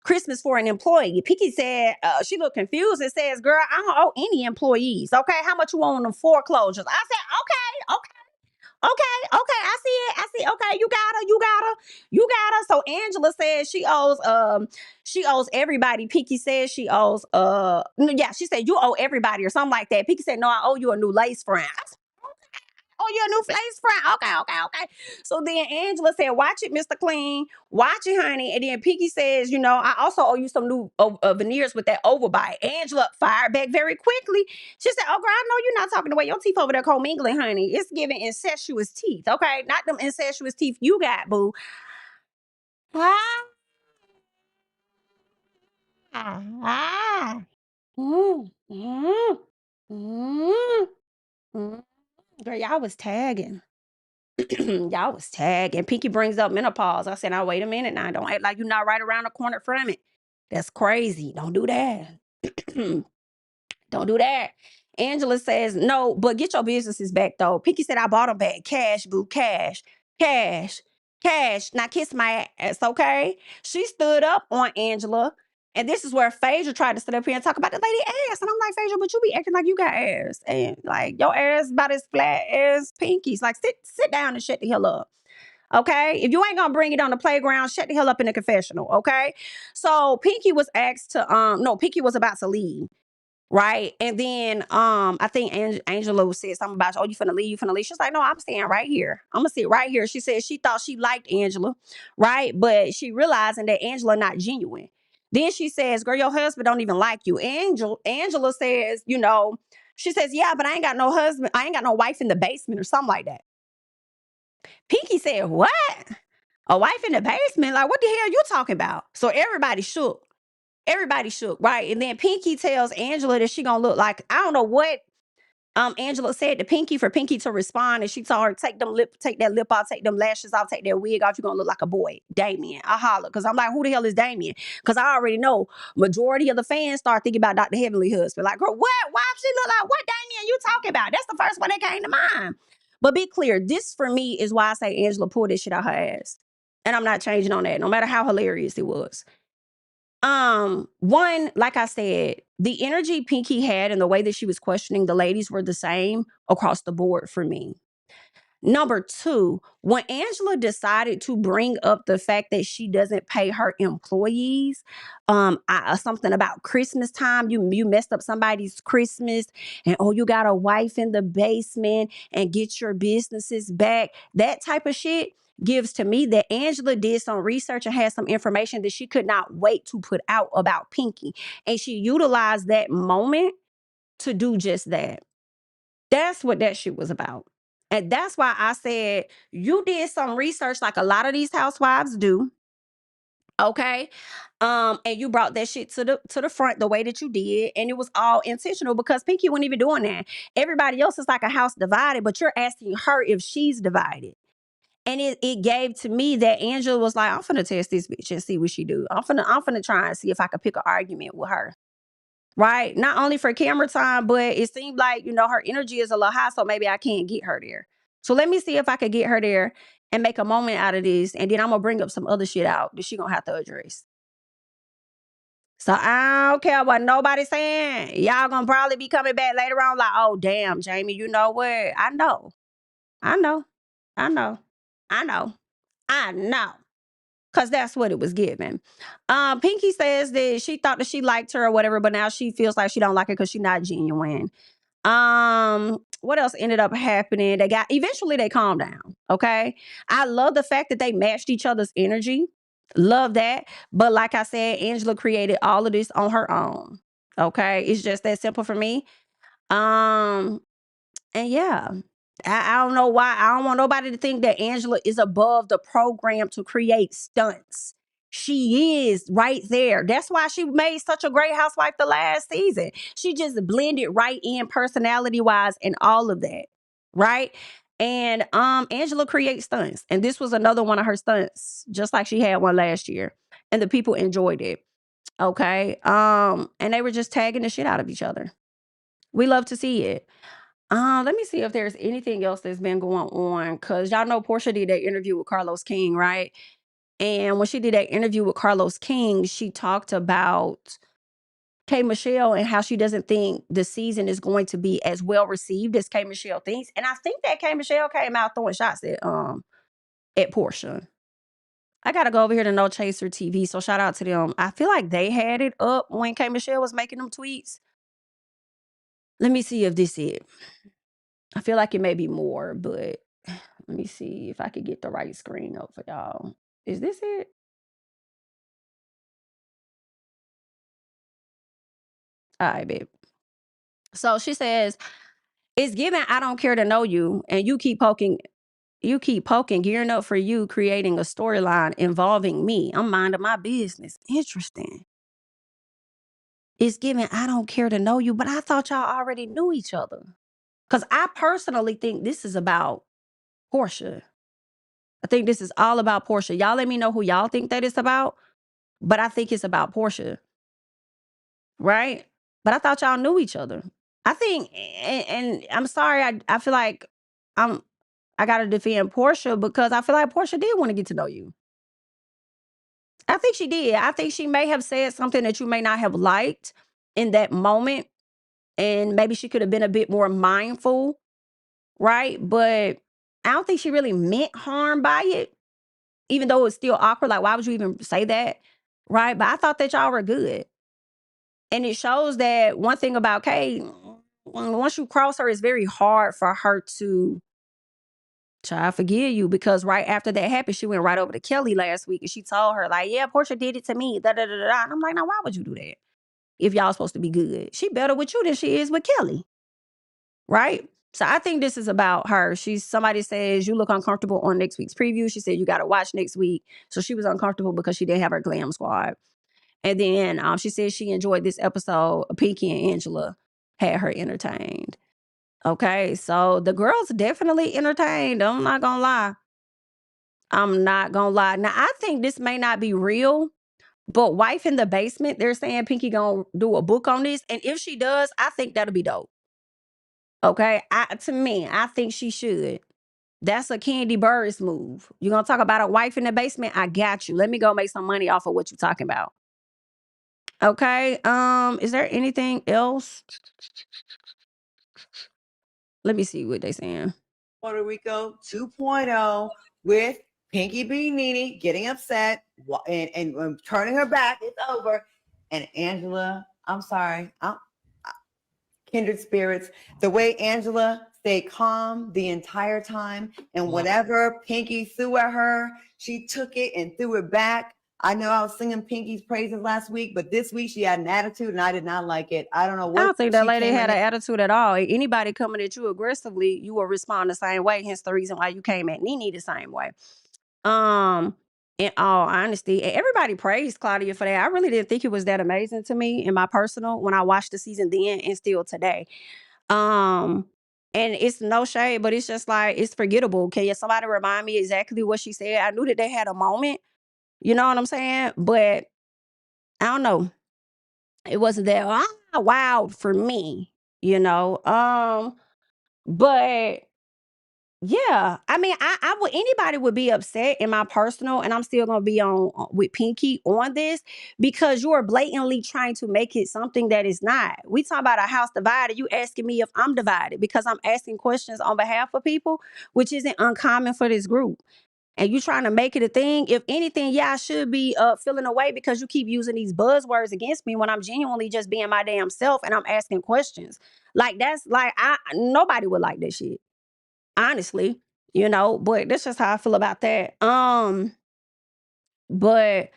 Christmas for an employee. Pinky said, she looked confused and says, girl, I don't owe any employees. Okay, how much you owe on them foreclosures? I said, Okay, I see it. I see. Okay, you got her. So Angela says she owes everybody. Pinky says she owes yeah, she said you owe everybody or something like that. Pinky said, no, I owe you a new lace front. Oh, you a new lace front. Okay. So then Angela said, watch it, Mr. Clean. Watch it, honey. And then Pinky says, I also owe you some new veneers with that overbite. Angela fired back very quickly. She said, oh, girl, I know you're not talking the way your teeth over there commingling, honey. It's giving incestuous teeth, okay? Not them incestuous teeth you got, boo. Ah, ah. Mm, mm, mm, mm. Girl, y'all was tagging. Y'all was tagging. Pinky brings up menopause. I said, now wait a minute now. Don't act like you're not right around the corner from it. That's crazy. Don't do that. Don't do that. Angela says, no, but get your businesses back though. Pinky said, I bought them back. Cash, boo, cash, cash, cash. Now kiss my ass, okay? She stood up on Angela. And this is where Phaedra tried to sit up here and talk about the lady ass. And I'm like, Phaedra, but you be acting like you got ass. And like your ass about as flat as Pinky's. Like sit down and shut the hell up. Okay. If you ain't gonna bring it on the playground, shut the hell up in the confessional. Okay. So Pinky was asked to no, Pinky was about to leave. Right. And then I think Angela said something about, oh, you finna leave, She's like, no, I'm staying right here. I'm gonna sit right here. She said she thought she liked Angela, right? But she realizing that Angela not genuine. Then she says, girl, your husband don't even like you. Angela says, she says, yeah, but I ain't got no husband, I ain't got no wife in the basement or something like that. Pinky said, what? A wife in the basement? Like, what the hell you talking about? So everybody shook. Everybody shook, right? And then Pinky tells Angela that she gonna look like, I don't know what Angela said to Pinky for Pinky to respond, and she told her, take that lip off, take them lashes off, take that wig off, you're gonna look like a boy. Damien. I holler. Cause I'm like, who the hell is Damien? Cause I already know majority of the fans start thinking about Dr. Heavenly Husband. Like, girl, what? Why she look like what Damien you talking about? That's the first one that came to mind. But be clear, this for me is why I say Angela pulled this shit out her ass. And I'm not changing on that, no matter how hilarious it was. One, like I said, the energy Pinky had and the way that she was questioning the ladies were the same across the board for me. Number two, when Angela decided to bring up the fact that she doesn't pay her employees, something about Christmas time, you messed up somebody's Christmas, and oh, you got a wife in the basement, and get your businesses back. That type of shit gives to me that Angela did some research and had some information that she could not wait to put out about Pinky, and she utilized that moment to do just that. That's what that shit was about. And that's why I said you did some research like a lot of these housewives do. Okay. And you brought that shit to the front the way that you did. And it was all intentional because Pinky wasn't even doing that. Everybody else is like a house divided, but you're asking her if she's divided. And it gave to me that Angela was like, I'm finna test this bitch and see what she do. I'm finna try and see if I can pick an argument with her. Right? Not only for camera time, but it seemed like, her energy is a little high, so maybe I can't get her there. So let me see if I could get her there and make a moment out of this. And then I'm going to bring up some other shit out that she going to have to address. So I don't care what nobody's saying. Y'all going to probably be coming back later on like, oh, damn, Jamie, you know what? I know. I know. I know. I know. I know. Because that's what it was given. Pinky says that she thought that she liked her or whatever, but now she feels like she don't like her because she's not genuine. What else ended up happening? Eventually they calmed down. Okay. I love the fact that they matched each other's energy. Love that. But like I said, Angela created all of this on her own. Okay. It's just that simple for me. And yeah. I don't know why. I don't want nobody to think that Angela is above the program to create stunts. She is right there. That's why she made such a great housewife the last season. She just blended right in personality wise and all of that. Right. And Angela creates stunts. And this was another one of her stunts, just like she had one last year. And the people enjoyed it. Okay. And they were just tagging the shit out of each other. We love to see it. Let me see if there's anything else that's been going on. Cause y'all know Portia did that interview with Carlos King, right? And when she did that interview with Carlos King, she talked about K Michelle and how she doesn't think the season is going to be as well received as K Michelle thinks. And I think that K Michelle came out throwing shots at Portia. I gotta go over here to No Chaser TV, so shout out to them. I feel like they had it up when K Michelle was making them tweets. Let me see if this is it. I feel like it may be more, but let me see if I could get the right screen up for y'all. Is this it? All right, babe. So she says, it's given I don't care to know you, and you keep poking, gearing up for you, creating a storyline involving me. I'm minding my business. Interesting. It's given I don't care to know you, but I thought y'all already knew each other. Because I personally think this is about Portia. I think this is all about Portia. Y'all let me know who y'all think that it's about, but I think it's about Portia, right? But I thought y'all knew each other. I think, and I'm sorry, I feel like I gotta defend Portia because I feel like Portia did want to get to know you. I think she did. I think she may have said something that you may not have liked in that moment, and maybe she could have been a bit more mindful, right? But I don't think she really meant harm by it, even though it's still awkward. Like, why would you even say that, right? But I thought that y'all were good, and it shows that one thing about Kay, once you cross her, it's very hard for her to try to forgive you, because right after that happened, she went right over to Kelly last week and she told her, like, yeah, Portia did it to me. Da, da, da, da, da. And I'm like, now, why would you do that if y'all supposed to be good? She better with you than she is with Kelly, right? So I think this is about her. Somebody says, you look uncomfortable on next week's preview. She said, you got to watch next week. So she was uncomfortable because she didn't have her glam squad. And then she said she enjoyed this episode. Pinky and Angela had her entertained. Okay, so the girls definitely entertained. I'm not gonna lie. I'm not gonna lie. Now, I think this may not be real, but Wife in the Basement, they're saying Pinky gonna do a book on this. And if she does, I think that'll be dope. Okay. To me, I think she should. That's a Candy Burris move. You're gonna talk about a wife in the basement? I got you. Let me go make some money off of what you're talking about. Okay. Is there anything else? Let me see what they saying. Puerto Rico 2.0 with Pinky being needy, getting upset, and turning her back. It's over. And Angela, I'm sorry, kindred spirits. The way Angela stayed calm the entire time, and whatever Pinky threw at her, she took it and threw it back. I know I was singing Pinky's praises last week, but this week she had an attitude and I did not like it. I don't know what. I don't think that lady had an attitude at all. Anybody coming at you aggressively, you will respond the same way. Hence the reason why you came at Nene the same way. In all honesty, and everybody praised Claudia for that. I really didn't think it was that amazing to me in my personal when I watched the season then and still today. And it's no shade, but it's just like, it's forgettable. Can somebody remind me exactly what she said? I knew that they had a moment. You know what I'm saying? But I don't know. It wasn't that wild for me, you know. But yeah, I mean, I would, anybody would be upset in my personal, and I'm still gonna be on with Pinky on this because you are blatantly trying to make it something that is not. We talk about a house divided. You asking me if I'm divided because I'm asking questions on behalf of people, which isn't uncommon for this group. And you trying to make it a thing. If anything, yeah, I should be feeling away because you keep using these buzzwords against me when I'm genuinely just being my damn self and I'm asking questions. Like, that's like, nobody would like that shit. Honestly, you know, but that's just how I feel about that. But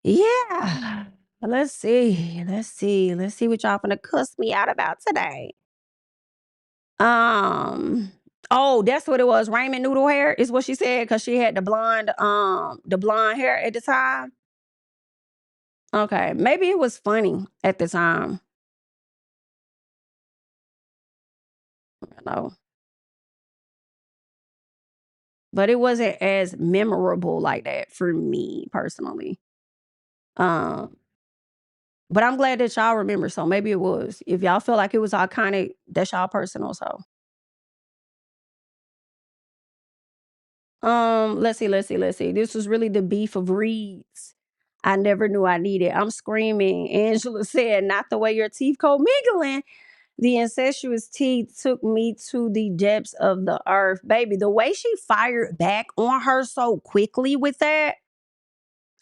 yeah, let's see what y'all finna cuss me out about today. Oh, that's what it was. Raymond noodle hair is what she said because she had the blonde hair at the time. Okay, maybe it was funny at the time. You know. But it wasn't as memorable like that for me personally. Um, but I'm glad that y'all remember. So maybe it was. If y'all feel like it was iconic, that's y'all personal. So let's see. This was really the beef of reads. I never knew I needed. I'm screaming. Angela said, not the way your teeth co-mingling. The incestuous teeth took me to the depths of the earth. Baby, the way she fired back on her so quickly with that,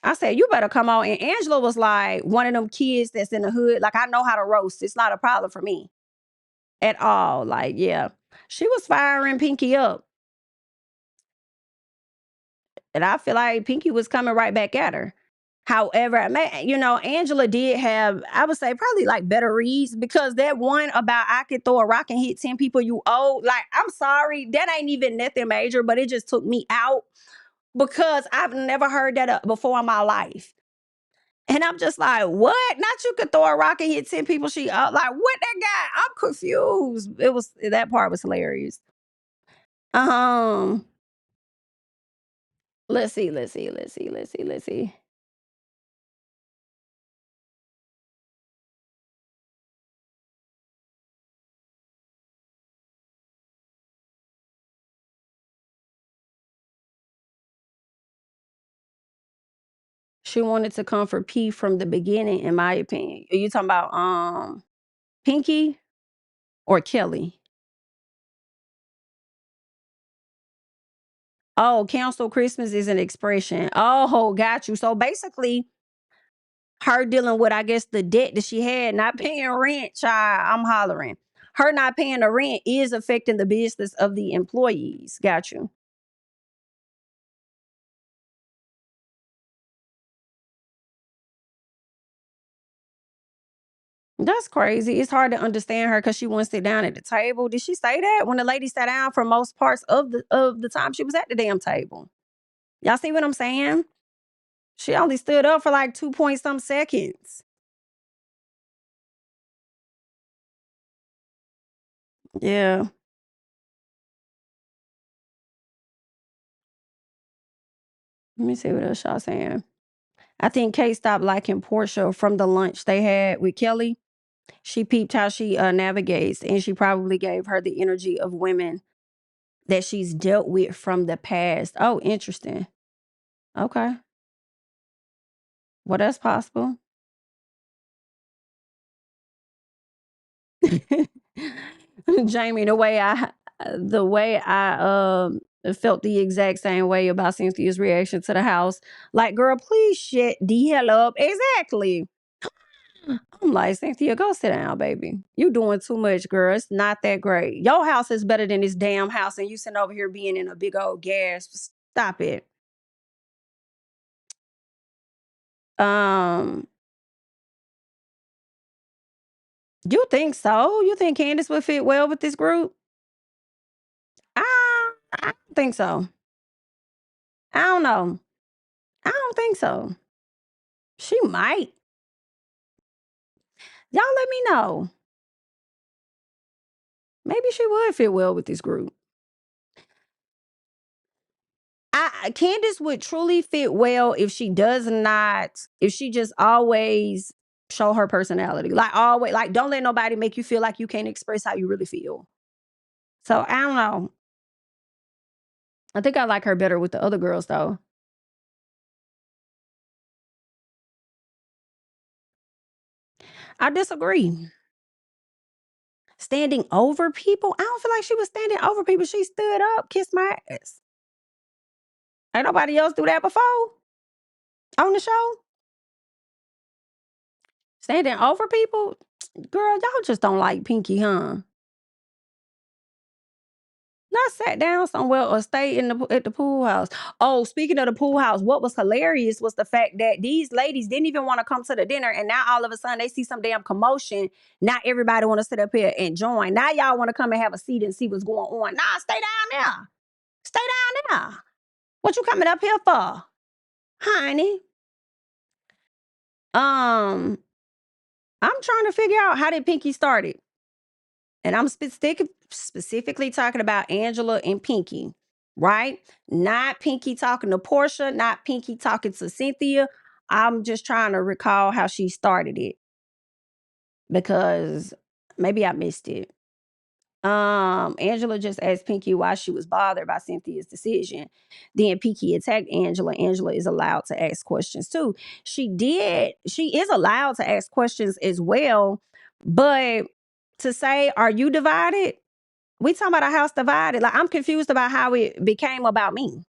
I said, you better come on. And Angela was like one of them kids that's in the hood. Like, I know how to roast. It's not a problem for me at all. Like, yeah. She was firing Pinky up. And I feel like Pinky was coming right back at her. However, Angela did have, I would say, probably like better reads, because that one about I could throw a rock and hit 10 people you owe, like, I'm sorry, that ain't even nothing major, but it just took me out because I've never heard that before in my life. And I'm just like, what? Not you could throw a rock and hit 10 people she owed. Like, what that guy? I'm confused. That part was hilarious. Um, let's see. She wanted to come for P from the beginning, in my opinion. Are you talking about Pinky or Kelly? Oh, cancel Christmas is an expression. Oh, got you. So basically, her dealing with, I guess, the debt that she had, not paying rent, child. I'm hollering. Her not paying the rent is affecting the business of the employees. Got you. That's crazy. It's hard to understand her because she wouldn't sit down at the table. Did she say that when the lady sat down for most parts of the time she was at the damn table? Y'all see what I'm saying? She only stood up for like 2 point some seconds. Yeah. Let me see what else y'all saying. I think Kate stopped liking Portia from the lunch they had with Kelly. She peeped how she navigates, and she probably gave her the energy of women that she's dealt with from the past. Oh, interesting. Okay. Well, that's possible. Jamie, the way I felt the exact same way about Cynthia's reaction to the house. Like, girl, please shut the hell up. Exactly. I'm like, Cynthia, go sit down, baby. You doing too much, girl. It's not that great. Your house is better than this damn house, and you sitting over here being in a big old gas. Stop it. Um, you think so? You think Candace would fit well with this group? I don't think so. I don't know. I don't think so. She might. Y'all let me know. Maybe she would fit well with this group. Candace would truly fit well if she just always show her personality. Like, always, like, don't let nobody make you feel like you can't express how you really feel. So I don't know. I think I like her better with the other girls though. I disagree. Standing over people? I don't feel like she was standing over people. She stood up, kissed my ass. Ain't nobody else do that before on the show. Standing over people? Girl, y'all just don't like Pinky, huh? Not sat down somewhere or stay at the pool house. Oh, speaking of the pool house, what was hilarious was the fact that these ladies didn't even want to come to the dinner, and now all of a sudden they see some damn commotion. Not everybody want to sit up here and join. Now y'all want to come and have a seat and see what's going on. Nah, stay down there. Stay down there. What you coming up here for, honey? Um, I'm trying to figure out how did Pinky started. And I'm specifically talking about Angela and Pinky, right? Not Pinky talking to Portia, not Pinky talking to Cynthia. I'm just trying to recall how she started it because maybe I missed it. Angela just asked Pinky why she was bothered by Cynthia's decision. Then Pinky attacked Angela. Angela is allowed to ask questions too. She is allowed to ask questions as well. But to say, are you divided? We talking about a house divided. Like, I'm confused about how it became about me.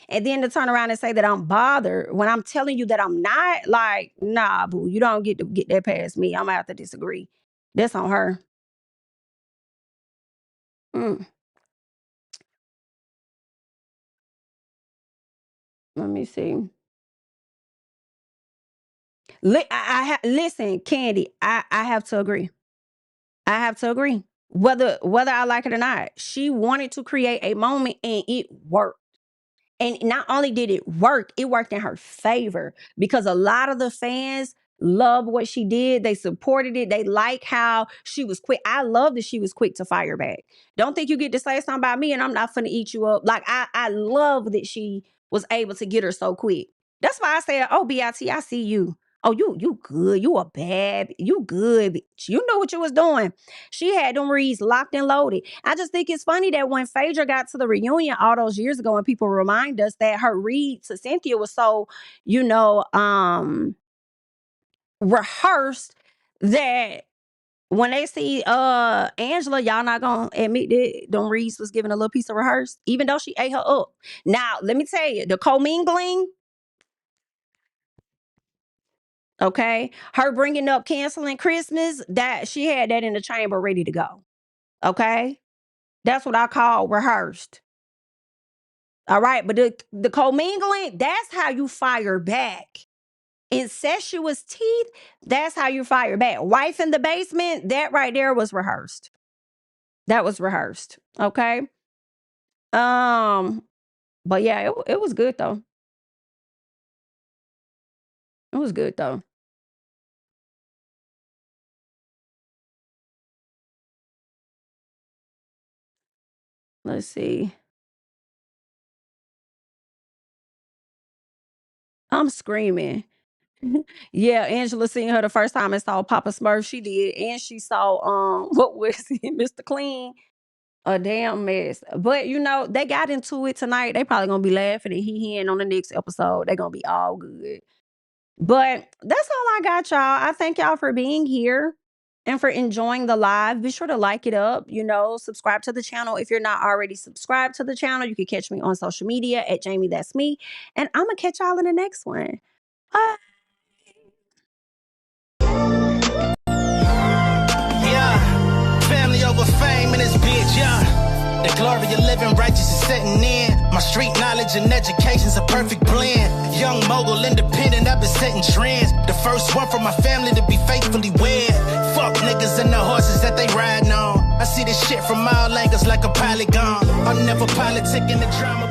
And then to turn around and say that I'm bothered when I'm telling you that I'm not, like, nah, boo, you don't get to get that past me. I'm gonna have to disagree. That's on her. Mm. Let me see. Listen, Candy. I have to agree. I have to agree. Whether I like it or not, she wanted to create a moment, and it worked. And not only did it worked in her favor because a lot of the fans love what she did. They supported it. They like how she was quick. I love that she was quick to fire back. Don't think you get to say something about me and I'm not finna eat you up. Like, I love that she was able to get her so quick. That's why I said, oh, BIT, I see you. Oh, you good. You good, bitch. You knew what you was doing. She had them reads locked and loaded. I just think it's funny that when Phaedra got to the reunion all those years ago and people remind us that her read to Cynthia was so, rehearsed, that when they see Angela, y'all not gonna admit that them reads was given a little piece of rehearsed, even though she ate her up. Now, let me tell you, the commingling, okay, her bringing up canceling Christmas, that she had that in the chamber ready to go. Okay, that's what I call rehearsed. All right, but the commingling, that's how you fire back. Incestuous teeth, that's how you fire back. Wife in the basement, that right there was rehearsed. That was rehearsed. Okay. But yeah, it was good though. It was good though. Let's see. I'm screaming. Yeah, Angela seen her the first time and saw Papa Smurf. She did, and she saw what was it, Mr. Clean, a damn mess. But they got into it tonight. They probably gonna be laughing and he on the next episode. They gonna be all good. But that's all I got, y'all. I thank y'all for being here and for enjoying the live. Be sure to like it up, subscribe to the channel. If you're not already subscribed to the channel, you can catch me on social media at JamiThatsMe. And I'm gonna catch y'all in the next one. Bye. Yeah, family over fame in this bitch, yeah. The glory of living righteous is setting in. My street knowledge and education's a perfect blend. Young mogul, independent, I've been setting trends. The first one from my family to be faithfully wed. Fuck niggas and the horses that they riding on. I see this shit from all angles like a polygon. I'm never politicking the drama.